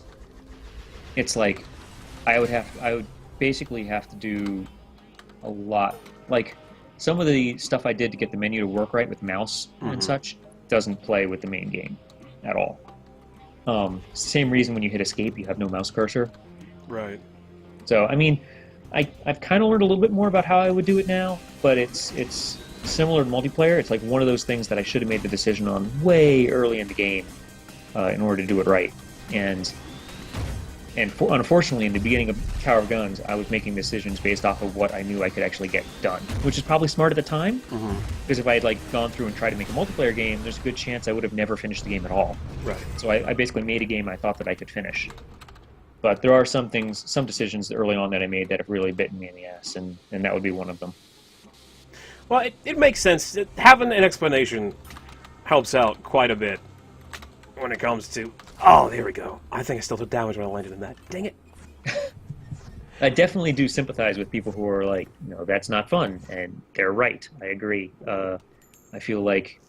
it's like I would basically have to do a lot. Like, some of the stuff I did to get the menu to work right with mouse and such doesn't play with the main game at all. Same reason when you hit escape, you have no mouse cursor. Right. So, I mean, I've kind of learned a little bit more about how I would do it now, but it's similar to multiplayer. It's like one of those things that I should have made the decision on way early in the game in order to do it right. And And unfortunately, in the beginning of Tower of Guns, I was making decisions based off of what I knew I could actually get done, which is probably smart at the time. Because if I had gone through and tried to make a multiplayer game, there's a good chance I would have never finished the game at all. Right. So I basically made a game I thought that I could finish. But there are some decisions early on that I made that have really bitten me in the ass, and that would be one of them. Well, it makes sense. Having an explanation helps out quite a bit when it comes to... Oh, there we go. I think I still took damage when I landed in that. Dang it. I definitely do sympathize with people who are like, no, that's not fun, and they're right. I agree. I feel like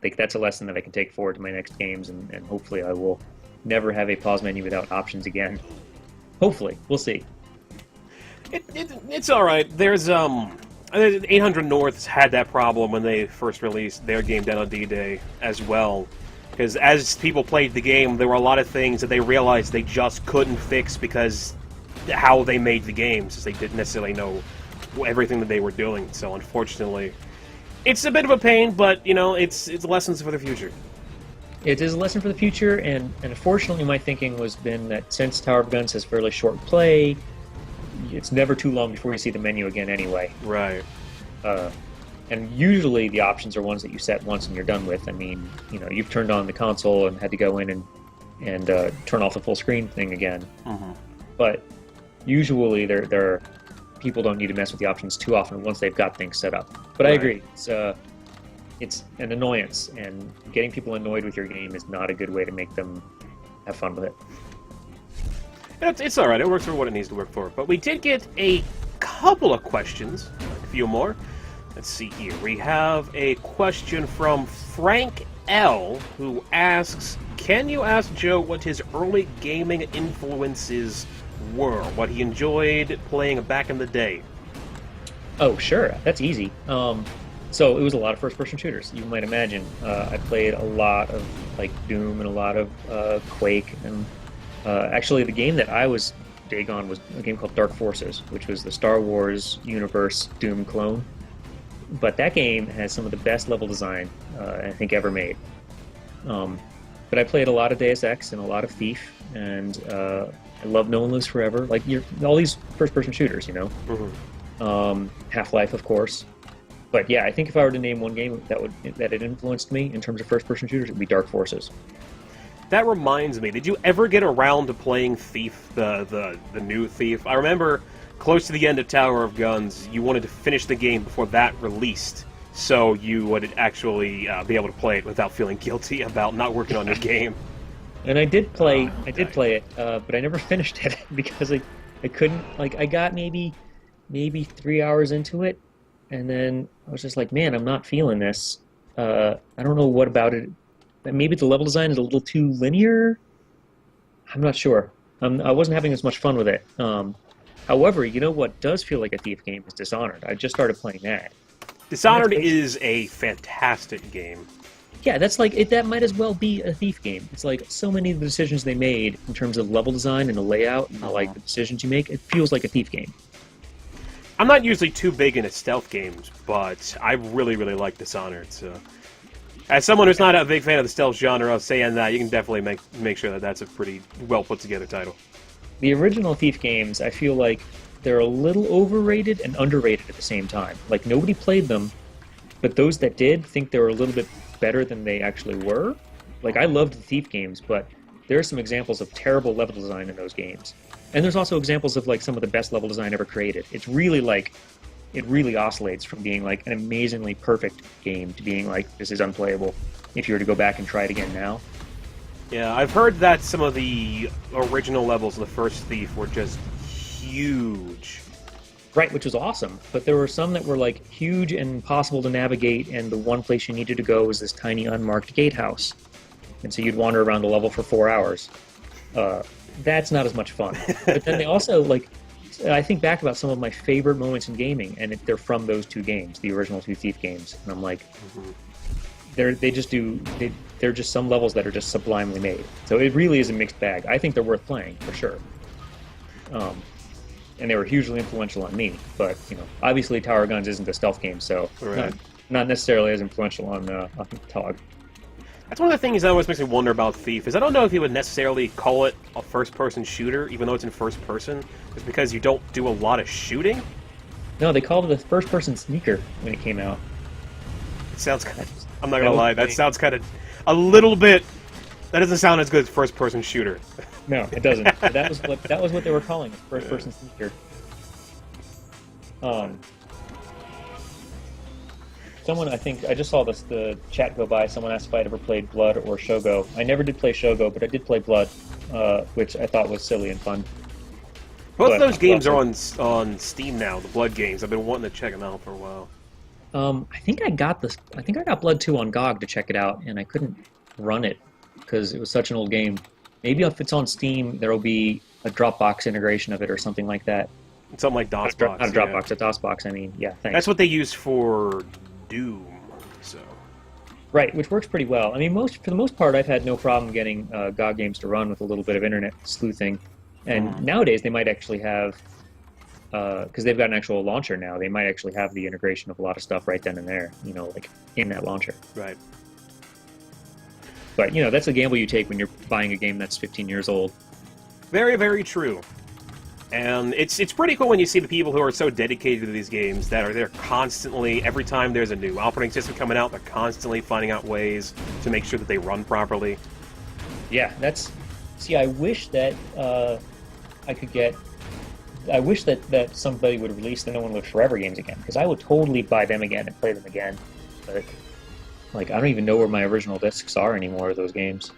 that's a lesson that I can take forward to my next games, and hopefully I will never have a pause menu without options again. Hopefully. We'll see. It's alright. There's, 800 North's had that problem when they first released their game Down on D-Day as well. Because as people played the game, there were a lot of things that they realized they just couldn't fix because how they made the games, as they didn't necessarily know everything that they were doing. So unfortunately, it's a bit of a pain, but it's lessons for the future. It is a lesson for the future, and unfortunately, my thinking was been that since Tower of Guns has fairly short play, it's never too long before you see the menu again anyway. Right. And usually the options are ones that you set once and you're done with. I mean, you've turned on the console and had to go in and turn off the full screen thing again. But usually people don't need to mess with the options too often once they've got things set up. But right. I agree, it's an annoyance, and getting people annoyed with your game is not a good way to make them have fun with it. It's alright, it works for what it needs to work for. But we did get a couple of questions, a few more. Let's see here. We have a question from Frank L, who asks, can you ask Joe what his early gaming influences were? What he enjoyed playing back in the day? Oh, sure. That's easy. So it was a lot of first-person shooters, you might imagine. I played a lot of Doom and a lot of Quake, and actually the game that I was big on was a game called Dark Forces, which was the Star Wars universe Doom clone. But that game has some of the best level design I think ever made. But I played a lot of Deus Ex and a lot of Thief, and I love No One Lives Forever. All these first-person shooters, Half-Life, of course. But yeah, I think if I were to name one game that had influenced me in terms of first-person shooters, it would be Dark Forces. That reminds me, did you ever get around to playing Thief, the new Thief? I remember close to the end of Tower of Guns, you wanted to finish the game before that released, so you would actually be able to play it without feeling guilty about not working on your game. And I did play it, but I never finished it because I couldn't. I got maybe 3 hours into it, and then I was just like, man, I'm not feeling this. I don't know what about it. Maybe the level design is a little too linear. I'm not sure. I wasn't having as much fun with it. However, what does feel like a Thief game is Dishonored. I just started playing that. Dishonored is a fantastic game. Yeah, that's that might as well be a Thief game. It's so many of the decisions they made in terms of level design and the layout and the decisions you make, it feels like a Thief game. I'm not usually too big into stealth games, but I really, really like Dishonored. So, as someone who's not a big fan of the stealth genre, saying that, you can definitely make sure that that's a pretty well put together title. The original Thief games, I feel like they're a little overrated and underrated at the same time. Nobody played them, but those that did think they were a little bit better than they actually were. I loved the Thief games, but there are some examples of terrible level design in those games. And there's also examples of some of the best level design ever created. It's really it really oscillates from being an amazingly perfect game to being this is unplayable if you were to go back and try it again now. Yeah, I've heard that some of the original levels of the first Thief were just huge. Right, which was awesome. But there were some that were huge and impossible to navigate, and the one place you needed to go was this tiny unmarked gatehouse. And so you'd wander around the level for 4 hours. That's not as much fun. But then they also, I think back about some of my favorite moments in gaming, and they're from those two games, the original two Thief games. And I'm they're just some levels that are just sublimely made. So it really is a mixed bag. I think they're worth playing, for sure. And they were hugely influential on me. But, obviously Tower of Guns isn't a stealth game, so right. not necessarily as influential on TOG. That's one of the things that always makes me wonder about Thief, is I don't know if you would necessarily call it a first-person shooter, even though it's in first person. It's because you don't do a lot of shooting. No, they called it a first-person sneaker when it came out. It sounds kind of... I'm not gonna lie, that sounds kind of... a little bit... That doesn't sound as good as first-person shooter. No, it doesn't. But that was what they were calling it, first-person sneaker. Someone, I think, I just saw the chat go by. Someone asked if I'd ever played Blood or Shogo. I never did play Shogo, but I did play Blood, which I thought was silly and fun. Both of those games are on Steam now, the Blood games. I've been wanting to check them out for a while. I think I got Blood 2 on GOG to check it out, and I couldn't run it because it was such an old game. Maybe if it's on Steam, there will be a Dropbox integration of it or something like that. Something like DOSBox. Not a Dropbox, a DOSBox. I mean, yeah. Thanks. That's what they use for Doom. So. Right, which works pretty well. I mean, for the most part, I've had no problem getting GOG games to run with a little bit of internet sleuthing. And nowadays, they might actually have, because they've got an actual launcher now, they might actually have the integration of a lot of stuff right then and there, you know, like in that launcher. Right. But, you know, that's a gamble you take when you're buying a game that's 15 years old. Very, very true. And it's pretty cool when you see the people who are so dedicated to these games that are there constantly, every time there's a new operating system coming out, they're constantly finding out ways to make sure that they run properly. Yeah, see, I wish that I wish that somebody would release the No One Lives Forever games again, because I would totally buy them again and play them again. But, like, I don't even know where my original discs are anymore of those games.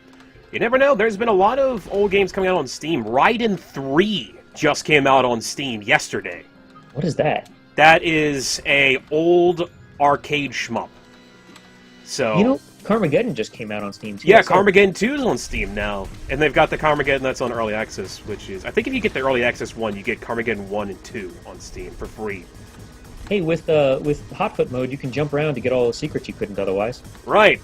You never know. There's been a lot of old games coming out on Steam. Raiden 3 just came out on Steam yesterday. What is that? That is a old arcade shmup. So, you know, Carmageddon just came out on Steam too. Yeah, Carmageddon 2 is on Steam now. And they've got the Carmageddon that's on Early Access, which is... I think if you get the Early Access one, you get Carmageddon 1 and 2 on Steam for free. Hey, with Hotfoot mode, you can jump around to get all the secrets you couldn't otherwise. Right.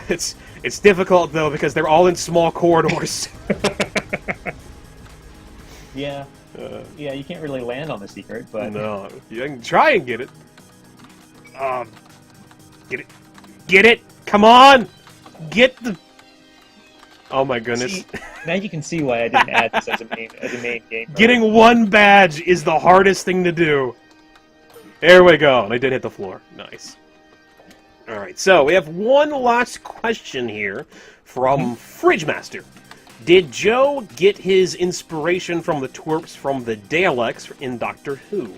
It's difficult, though, because they're all in small corridors. Yeah. Yeah, you can't really land on the secret, but... No, you can try and get it. Get it. Get it! Come on! Get the... Oh my goodness. See, now you can see why I didn't add this as a main game mode. Getting one badge is the hardest thing to do. There we go. And I did hit the floor. Nice. Alright, so we have one last question here from Fridge Master. Did Joe get his inspiration from the twerps from the Daleks in Doctor Who?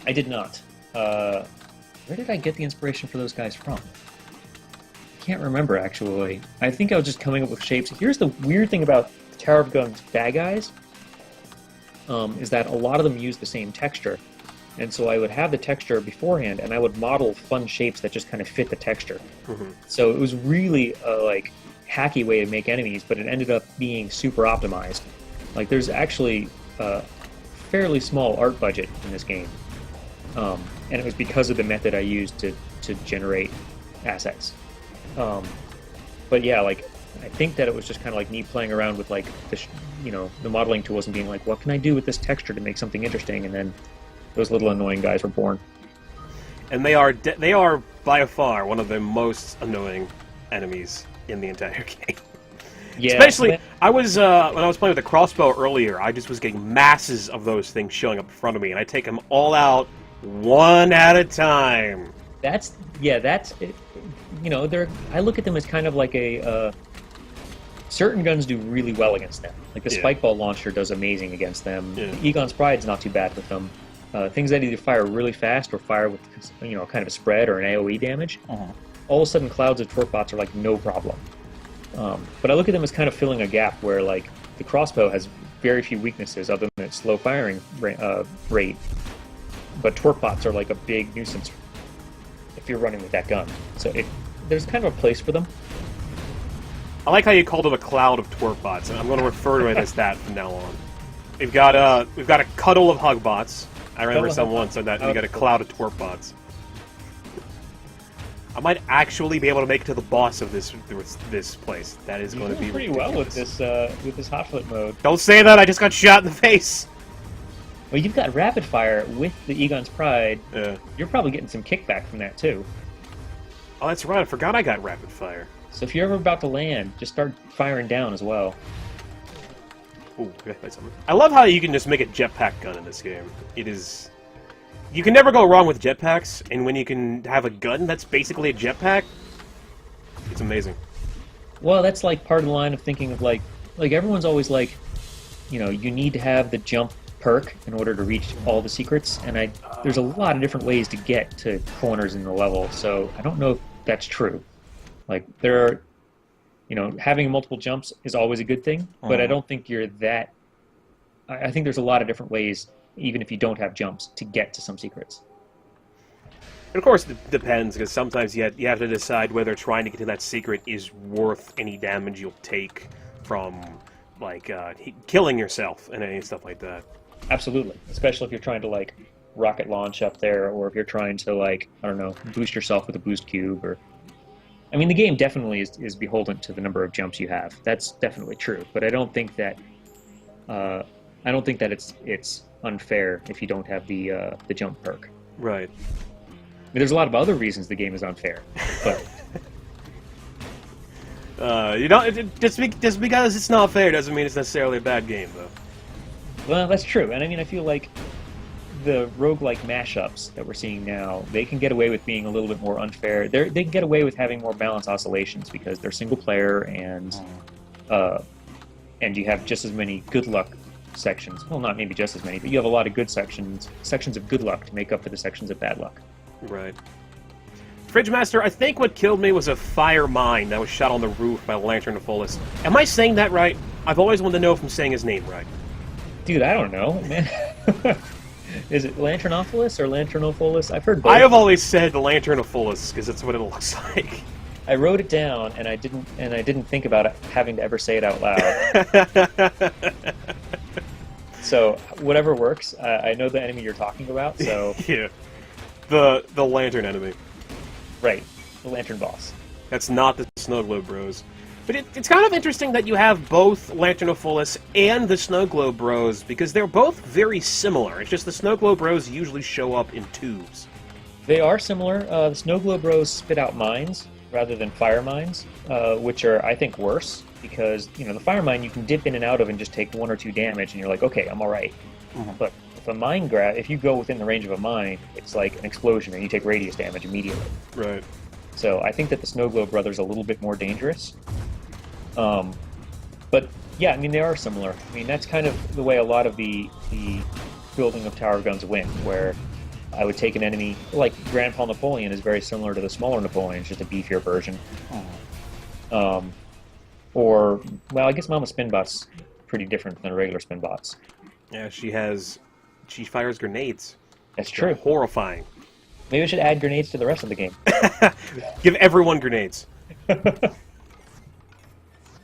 I did not. Where did I get the inspiration for those guys from? I can't remember, actually. I think I was just coming up with shapes. Here's the weird thing about Tower of Gun's bad guys, is that a lot of them use the same texture. And so I would have the texture beforehand, and I would model fun shapes that just kind of fit the texture. Mm-hmm. So it was really a hacky way to make enemies, but it ended up being super optimized. Like, there's actually a fairly small art budget in this game. And it was because of the method I used to generate assets. But yeah, like, I think that it was just kind of like me playing around with, like, the modeling tools and being like, what can I do with this texture to make something interesting? And then those little annoying guys were born. And they are by far one of the most annoying enemies in the entire game. Yeah, especially, I was when I was playing with the crossbow earlier, I just was getting masses of those things showing up in front of me, and I take them all out one at a time. That's it. You know, I look at them as kind of like a certain guns do really well against them. Like the spike ball launcher does amazing against them. Yeah. Egon's Pride's not too bad with them. Things that either fire really fast or fire with, kind of a spread or an AoE damage. All of a sudden, clouds of torque bots are like no problem. But I look at them as kind of filling a gap where, like, the crossbow has very few weaknesses other than its slow firing rate. But torque bots are like a big nuisance if you're running with that gun. So there's kind of a place for them. I like how you called it a cloud of twerp bots, and I'm going to refer to it as that from now on. We've got a cuddle of hug bots. I remember someone said that. We got a cloud of twerp bots. I might actually be able to make it to the boss of this place. That is going to be pretty ridiculous. well with this hotfoot mode. Don't say that! I just got shot in the face. Well, you've got rapid fire with the Egon's Pride. Yeah. You're probably getting some kickback from that too. Oh, that's right. I forgot I got rapid fire. So if you're ever about to land, just start firing down as well. Ooh, I gotta play something. I love how you can just make a jetpack gun in this game. It is... You can never go wrong with jetpacks, and when you can have a gun that's basically a jetpack, it's amazing. Well, that's like part of the line of thinking of like everyone's always like, you know, you need to have the jump perk in order to reach all the secrets, and there's a lot of different ways to get to corners in the level, so I don't know if that's true. Like, there are, you know, having multiple jumps is always a good thing, but I don't think you're that... I think there's a lot of different ways, even if you don't have jumps, to get to some secrets. And of course, it depends, because sometimes you have to decide whether trying to get to that secret is worth any damage you'll take from, like, killing yourself and any stuff like that. Absolutely, especially if you're trying to, like, rocket launch up there, or if you're trying to, like, I don't know, boost yourself with a boost cube, or... I mean, the game definitely is beholden to the number of jumps you have. That's definitely true, but I don't think that it's unfair if you don't have the jump perk. Right. I mean, there's a lot of other reasons the game is unfair, but you know, just because it's not fair doesn't mean it's necessarily a bad game, though. well, that's true. And I mean, I feel like the roguelike mashups that we're seeing now, they can get away with being a little bit more unfair. They can get away with having more balanced oscillations because they're single player and you have just as many good luck sections. Well, not maybe just as many, but you have a lot of good sections of good luck to make up for the sections of bad luck. Right. Fridge Master, I think what killed me was a fire mine that was shot on the roof by Lantern of Fullest. Am I saying that right? I've always wanted to know if I'm saying his name right. Dude, I don't know, man. Is it Lanternophilus or Lanternophilus? I've heard both. I have always said the Lantern of Fullest because that's what it looks like. I wrote it down, and I didn't think about it having to ever say it out loud. So whatever works. I know the enemy you're talking about. So yeah, the Lantern enemy. Right, the Lantern boss. That's not the Snow Globe Bros. But it's kind of interesting that you have both Lantern of Fullest and the Snow Globe Bros, because they're both very similar. It's just the Snow Globe Bros usually show up in tubes. They are similar. The Snow Globe Bros spit out mines rather than fire mines, which are, I think, worse, because, you know, the fire mine you can dip in and out of and just take 1 or 2 damage, and you're like, okay, I'm alright. Mm-hmm. But if you go within the range of a mine, it's like an explosion, and you take radius damage immediately. Right. So I think that the Snow Globe Brothers are a little bit more dangerous. But yeah, I mean, they are similar. I mean, that's kind of the way a lot of the building of tower guns win, where I would take an enemy, like Grandpa Napoleon is very similar to the smaller Napoleon, it's just a beefier version. Or, well, I guess Mama Spinbot's pretty different than regular Spinbots. Yeah, she fires grenades. That's true. They're horrifying. Maybe we should add grenades to the rest of the game. Give everyone grenades.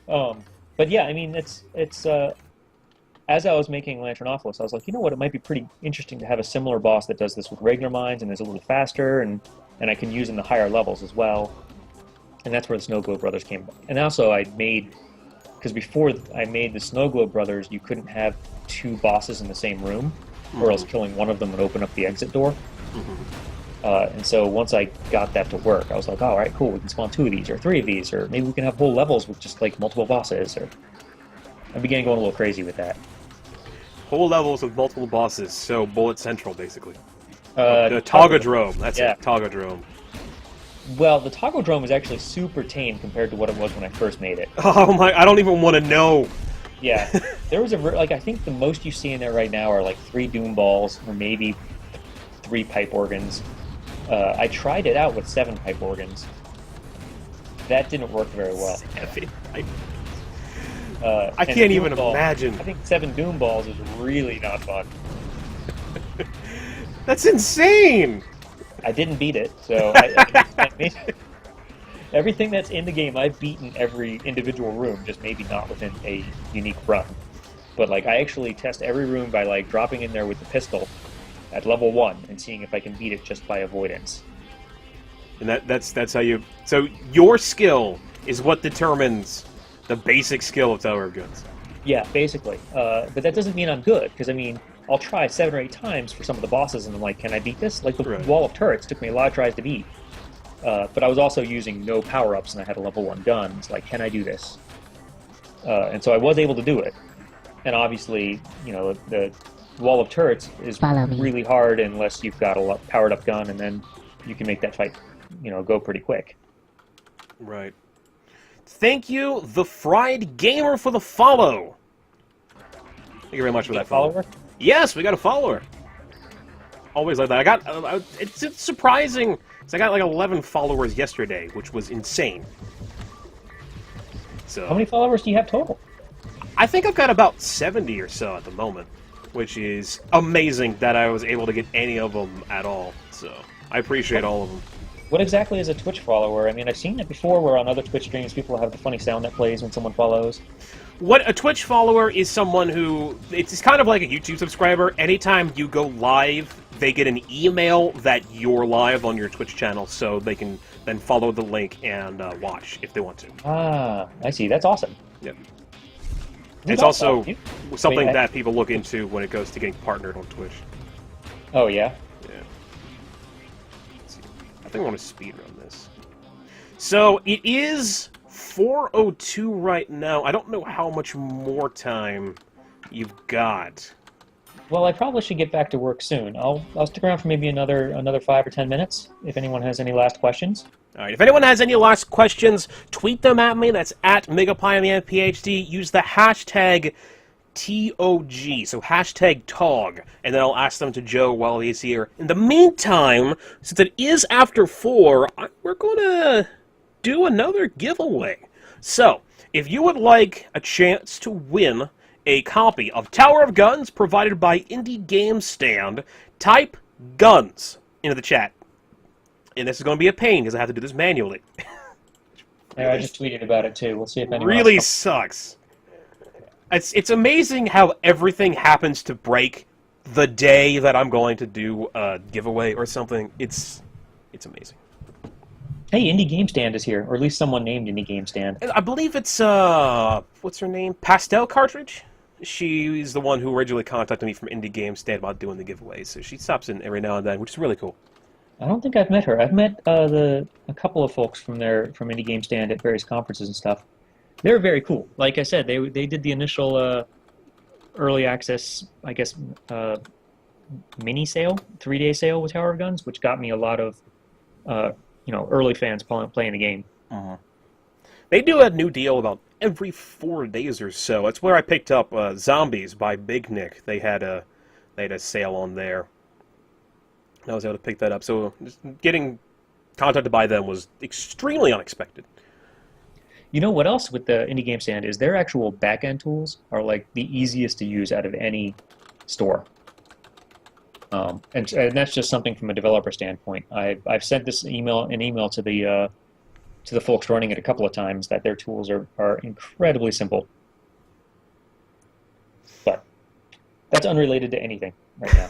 But yeah, I mean, it's as I was making Lanternophilus, I was like, you know what, it might be pretty interesting to have a similar boss that does this with regular mines and is a little faster, and I can use in the higher levels as well. And that's where the Snow Globe Brothers came. And also because before I made the Snow Globe Brothers, you couldn't have 2 bosses in the same room, or else killing one of them would open up the exit door. And so once I got that to work, I was like, oh, all right, cool, we can spawn 2 of these, or 3 of these, or maybe we can have whole levels with just, like, multiple bosses, or... I began going a little crazy with that. Whole levels with multiple bosses, so Bullet Central, basically. The Togodrome, that's yeah. it, Togodrome. Well, the Togodrome is actually super tame compared to what it was when I first made it. Oh my, I don't even want to know! Yeah, there was I think the most you see in there right now are, like, 3 Doom Balls, or maybe 3 Pipe Organs. I tried it out with 7 Pipe Organs. That didn't work very well. I can't even imagine. I think 7 Doom Balls is really not fun. That's insane! I didn't beat it, so everything that's in the game, I've beaten every individual room, just maybe not within a unique run. But, like, I actually test every room by, like, dropping in there with the pistol at level 1 and seeing if I can beat it just by avoidance. And that's how you... So your skill is what determines the basic skill of Tower of Guns. Yeah, basically. But that doesn't mean I'm good, because, I mean, I'll try 7 or 8 times for some of the bosses, and I'm like, can I beat this? Like, the Right. Wall of Turrets took me a lot of tries to beat. but I was also using no power-ups, and I had a level 1 gun. It's like, can I do this? And so I was able to do it. And obviously, the wall of turrets is really hard unless you've got a powered-up gun, and then you can make that fight, go pretty quick. Right. Thank you, the Fried Gamer, for the follow. Thank you very much for that follower. Yes, we got a follower. Always like that. It's surprising. I got like 11 followers yesterday, which was insane. So how many followers do you have total? I think I've got about 70 or so at the moment, which is amazing that I was able to get any of them at all. So I appreciate all of them. What exactly is a Twitch follower? I mean, I've seen it before where on other Twitch streams people have the funny sound that plays when someone follows. What a Twitch follower is someone who, it's kind of like a YouTube subscriber. Anytime you go live, they get an email that you're live on your Twitch channel, so they can then follow the link and watch if they want to. Ah, I see. That's awesome. Yep. It's also something that people look into when it goes to getting partnered on Twitch. Oh, yeah? Yeah. Let's see. I think I want to speedrun this. So, it is 4:02 right now. I don't know how much more time you've got. Well, I probably should get back to work soon. I'll stick around for maybe another 5 or 10 minutes if anyone has any last questions. All right, if anyone has any last questions, tweet them at me. That's at MegaPyManPhD. Use the hashtag TOG, so hashtag TOG, and then I'll ask them to Joe while he's here. In the meantime, since it is after 4, we're going to do another giveaway. So, if you would like a chance to win a copy of Tower of Guns provided by Indie Game Stand, type GUNS into the chat. And this is going to be a pain because I have to do this manually. Yeah, I just tweeted about it too. We'll see if anyone really else sucks. It's amazing how everything happens to break the day that I'm going to do a giveaway or something. It's amazing. Hey, Indie Game Stand is here, or at least someone named Indie Game Stand. I believe it's what's her name? Pastel Cartridge. She's the one who originally contacted me from Indie Game Stand about doing the giveaways. So she stops in every now and then, which is really cool. I don't think I've met her. I've met a couple of folks from Indie Game Stand at various conferences and stuff. They're very cool. Like I said, they did the initial early access, I guess, mini sale, 3-day sale with Tower of Guns, which got me a lot of early fans playing the game. Uh-huh. They do a new deal about every 4 days or so. That's where I picked up Zombies by Big Nick. They had a sale on there. I was able to pick that up. So getting contacted by them was extremely unexpected. You know what else with the Indie Game Stand is their actual back-end tools are like the easiest to use out of any store. And that's just something from a developer standpoint. I've sent an email to the folks running it a couple of times that their tools are incredibly simple. But that's unrelated to anything right now.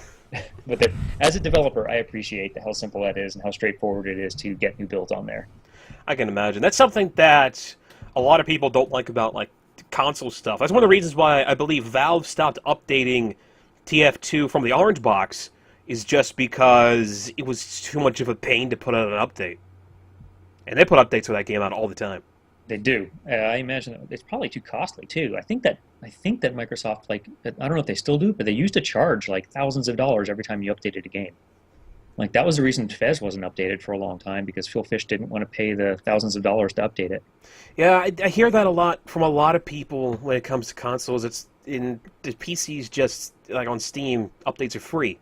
But as a developer, I appreciate how simple that is and how straightforward it is to get new builds on there. I can imagine. That's something that a lot of people don't like about console stuff. That's one of the reasons why I believe Valve stopped updating TF2 from the orange box, is just because it was too much of a pain to put out an update. And they put updates for that game out all the time. They do. I imagine it's probably too costly too. I think that Microsoft, I don't know if they still do, but they used to charge thousands of dollars every time you updated a game. That was the reason Fez wasn't updated for a long time, because Phil Fish didn't want to pay the thousands of dollars to update it. Yeah, I hear that a lot from a lot of people when it comes to consoles. It's in the PCs, just on Steam, updates are free.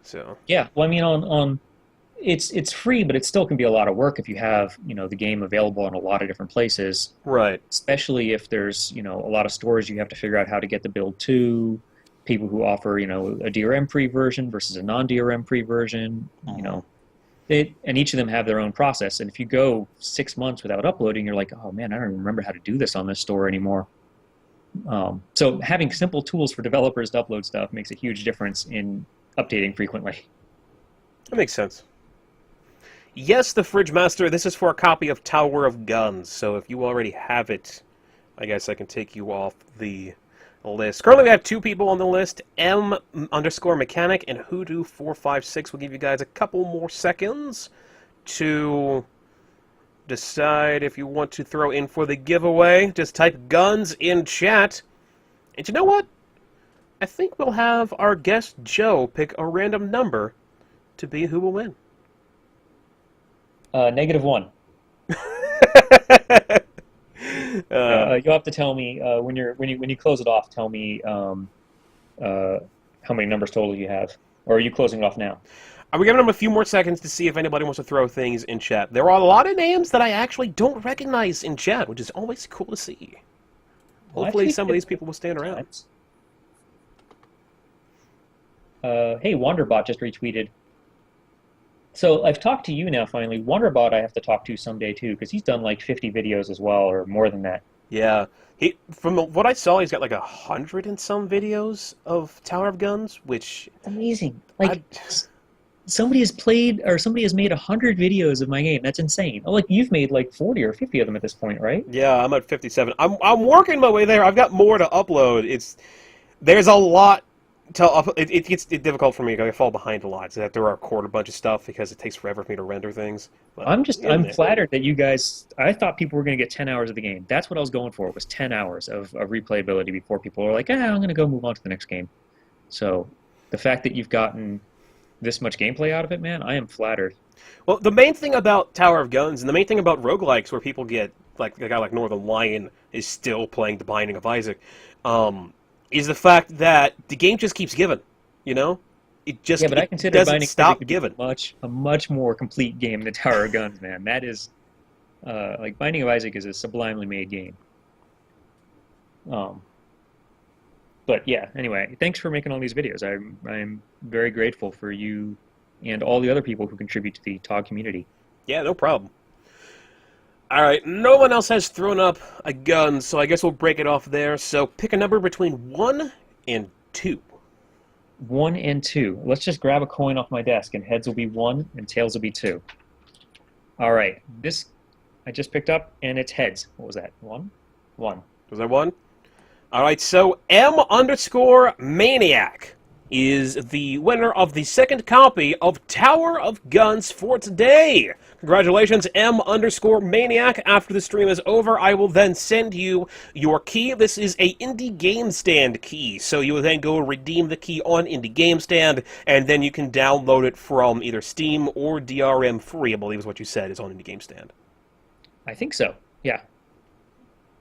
So yeah, well, I mean, on it's free, but it still can be a lot of work if you have the game available in a lot of different places. Right. Especially if there's a lot of stores you have to figure out how to get the build to. People who offer a DRM-free version versus a non-DRM-free version. And each of them have their own process. And if you go 6 months without uploading, you're like, oh man, I don't even remember how to do this on this store anymore. So having simple tools for developers to upload stuff makes a huge difference in updating frequently. That makes sense. Yes, the Fridge Master, this is for a copy of Tower of Guns, so if you already have it, I guess I can take you off the list. Currently we have 2 people on the list, M_mechanic and Hoodoo456. We'll give you guys a couple more seconds to decide if you want to throw in for the giveaway, just type guns in chat. And you know what? I think we'll have our guest Joe pick a random number to be who will win. -1. You'll have to tell me when you close it off. Tell me how many numbers total you have, or are you closing it off now? I'm giving them a few more seconds to see if anybody wants to throw things in chat. There are a lot of names that I actually don't recognize in chat, which is always cool to see. Hopefully some of these people will stand around. Hey, Wanderbot just retweeted. So I've talked to you now, finally. Wanderbot I have to talk to someday, too, because he's done like 50 videos as well, or more than that. Yeah. From what I saw, he's got like 100 and some videos of Tower of Guns, which... It's amazing. Like, somebody has played, or somebody has made 100 videos of my game. That's insane. Oh, like, you've made like 40 or 50 of them at this point, right? Yeah, I'm at 57. I'm working my way there. I've got more to upload. There's a lot to upload. It gets difficult for me. I fall behind a lot. So I have to record a bunch of stuff because it takes forever for me to render things. But I'm flattered that you guys, I thought people were going to get 10 hours of the game. That's what I was going for, was 10 hours of replayability before people were like, I'm going to go move on to the next game. So the fact that you've gotten this much gameplay out of it, man, I am flattered. Well, the main thing about Tower of Guns, and the main thing about roguelikes, where people get, like, a guy like Northern Lion is still playing The Binding of Isaac, is the fact that the game just keeps giving, you know? It just but I consider doesn't Binding stop giving. A much more complete game than Tower of Guns, man. That is, like, Binding of Isaac is a sublimely made game. But yeah, anyway, thanks for making all these videos. I'm very grateful for you and all the other people who contribute to the TOG community. Yeah, no problem. Alright, no one else has thrown up a gun, so I guess we'll break it off there. So pick a number between 1 and 2. 1 and 2. Let's just grab a coin off my desk, and heads will be 1 and tails will be 2. Alright, this I just picked up, and it's heads. What was that? 1? 1. Was that 1? Alright, so M_Maniac is the winner of the second copy of Tower of Guns for today. Congratulations, M_Maniac. After the stream is over, I will then send you your key. This is a Indie Game Stand key, so you will then go redeem the key on Indie Game Stand, and then you can download it from either Steam or DRM free, I believe is what you said, is on Indie Game Stand. I think so, yeah.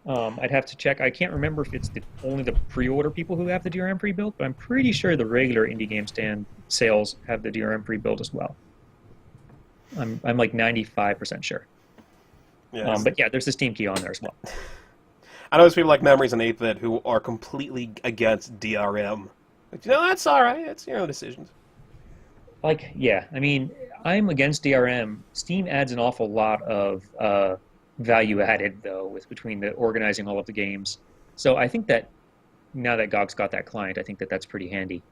I'd have to check. I can't remember if it's only the pre-order people who have the DRM pre-built, but I'm pretty sure the regular Indie Game Stand sales have the DRM pre-built as well. I'm like 95% sure. Yes. But yeah, there's the Steam key on there as well. I know there's people like Memories and 8-Bit who are completely against DRM. But, that's all right. It's your own decisions. Like, yeah, I mean, I'm against DRM. Steam adds an awful lot of value added, though, between the organizing all of the games. So I think that now that GOG's got that client, I think that that's pretty handy.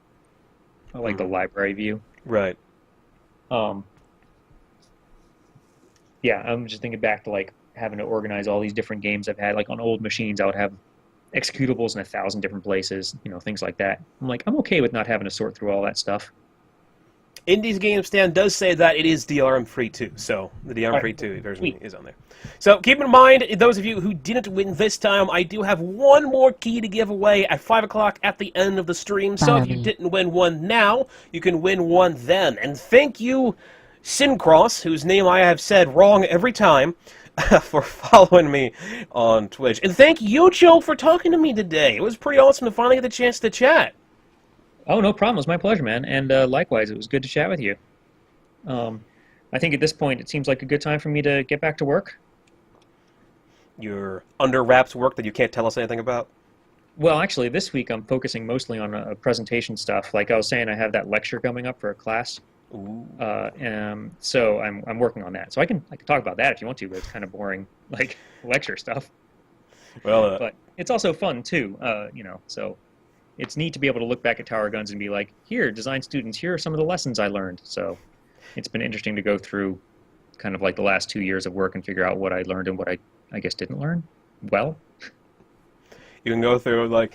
I like the library view. Right. Yeah, I'm just thinking back to like having to organize all these different games I've had. Like on old machines, I would have executables in 1,000 different places, things like that. I'm like, I'm okay with not having to sort through all that stuff. Indie's Game Stand does say that it is DRM free too, so the DRM free 2 version is on there. So keep in mind, those of you who didn't win this time, I do have one more key to give away at 5 o'clock at the end of the stream. So if you didn't win one now, you can win one then. And thank you, Syncross, whose name I have said wrong every time, for following me on Twitch. And thank you, Joe, for talking to me today. It was pretty awesome to finally get the chance to chat. Oh, no problem. It was my pleasure, man. And likewise, it was good to chat with you. I think at this point, it seems like a good time for me to get back to work. Your under wraps work that you can't tell us anything about? Well, actually, this week I'm focusing mostly on presentation stuff. Like I was saying, I have that lecture coming up for a class. Ooh. So I'm working on that. So I can talk about that if you want to, but it's kind of boring, like lecture stuff. Well, but it's also fun too, So it's neat to be able to look back at Tower Guns and be like, here, design students, here are some of the lessons I learned. So it's been interesting to go through kind of like the last 2 years of work and figure out what I learned and what I guess didn't learn well. You can go through, like,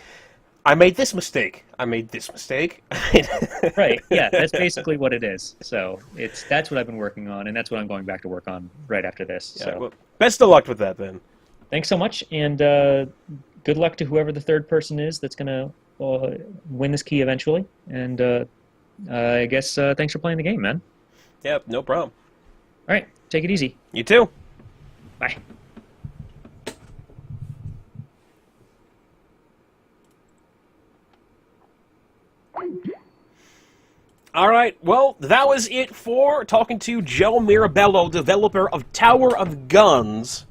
I made this mistake. I made this mistake. Right. Yeah, that's basically what it is. So that's what I've been working on, and that's what I'm going back to work on right after this. Yeah, So well, best of luck with that, then. thanks so much, and good luck to whoever the third person is that's going to win this key eventually. And I guess thanks for playing the game, man. Yeah, no problem. All right, take it easy. You too. Bye. All right, well, that was it for talking to Joe Mirabello, developer of Tower of Guns,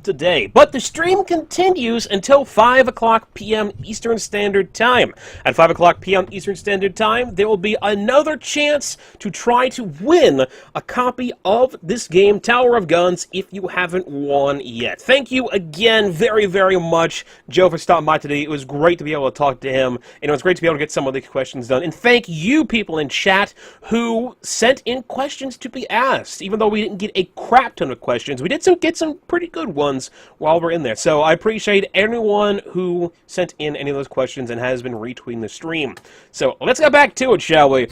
today. But the stream continues until 5 o'clock p.m. Eastern Standard Time. At 5 o'clock p.m. Eastern Standard Time, there will be another chance to try to win a copy of this game, Tower of Guns, if you haven't won yet. Thank you again very, very much, Joe, for stopping by today. It was great to be able to talk to him, and it was great to be able to get some of the questions done. And thank you, people in chat, who sent in questions to be asked. Even though we didn't get a crap ton of questions, we did get some pretty good ones while we're in there. So I appreciate anyone who sent in any of those questions and has been retweeting the stream. So let's get back to it, shall we?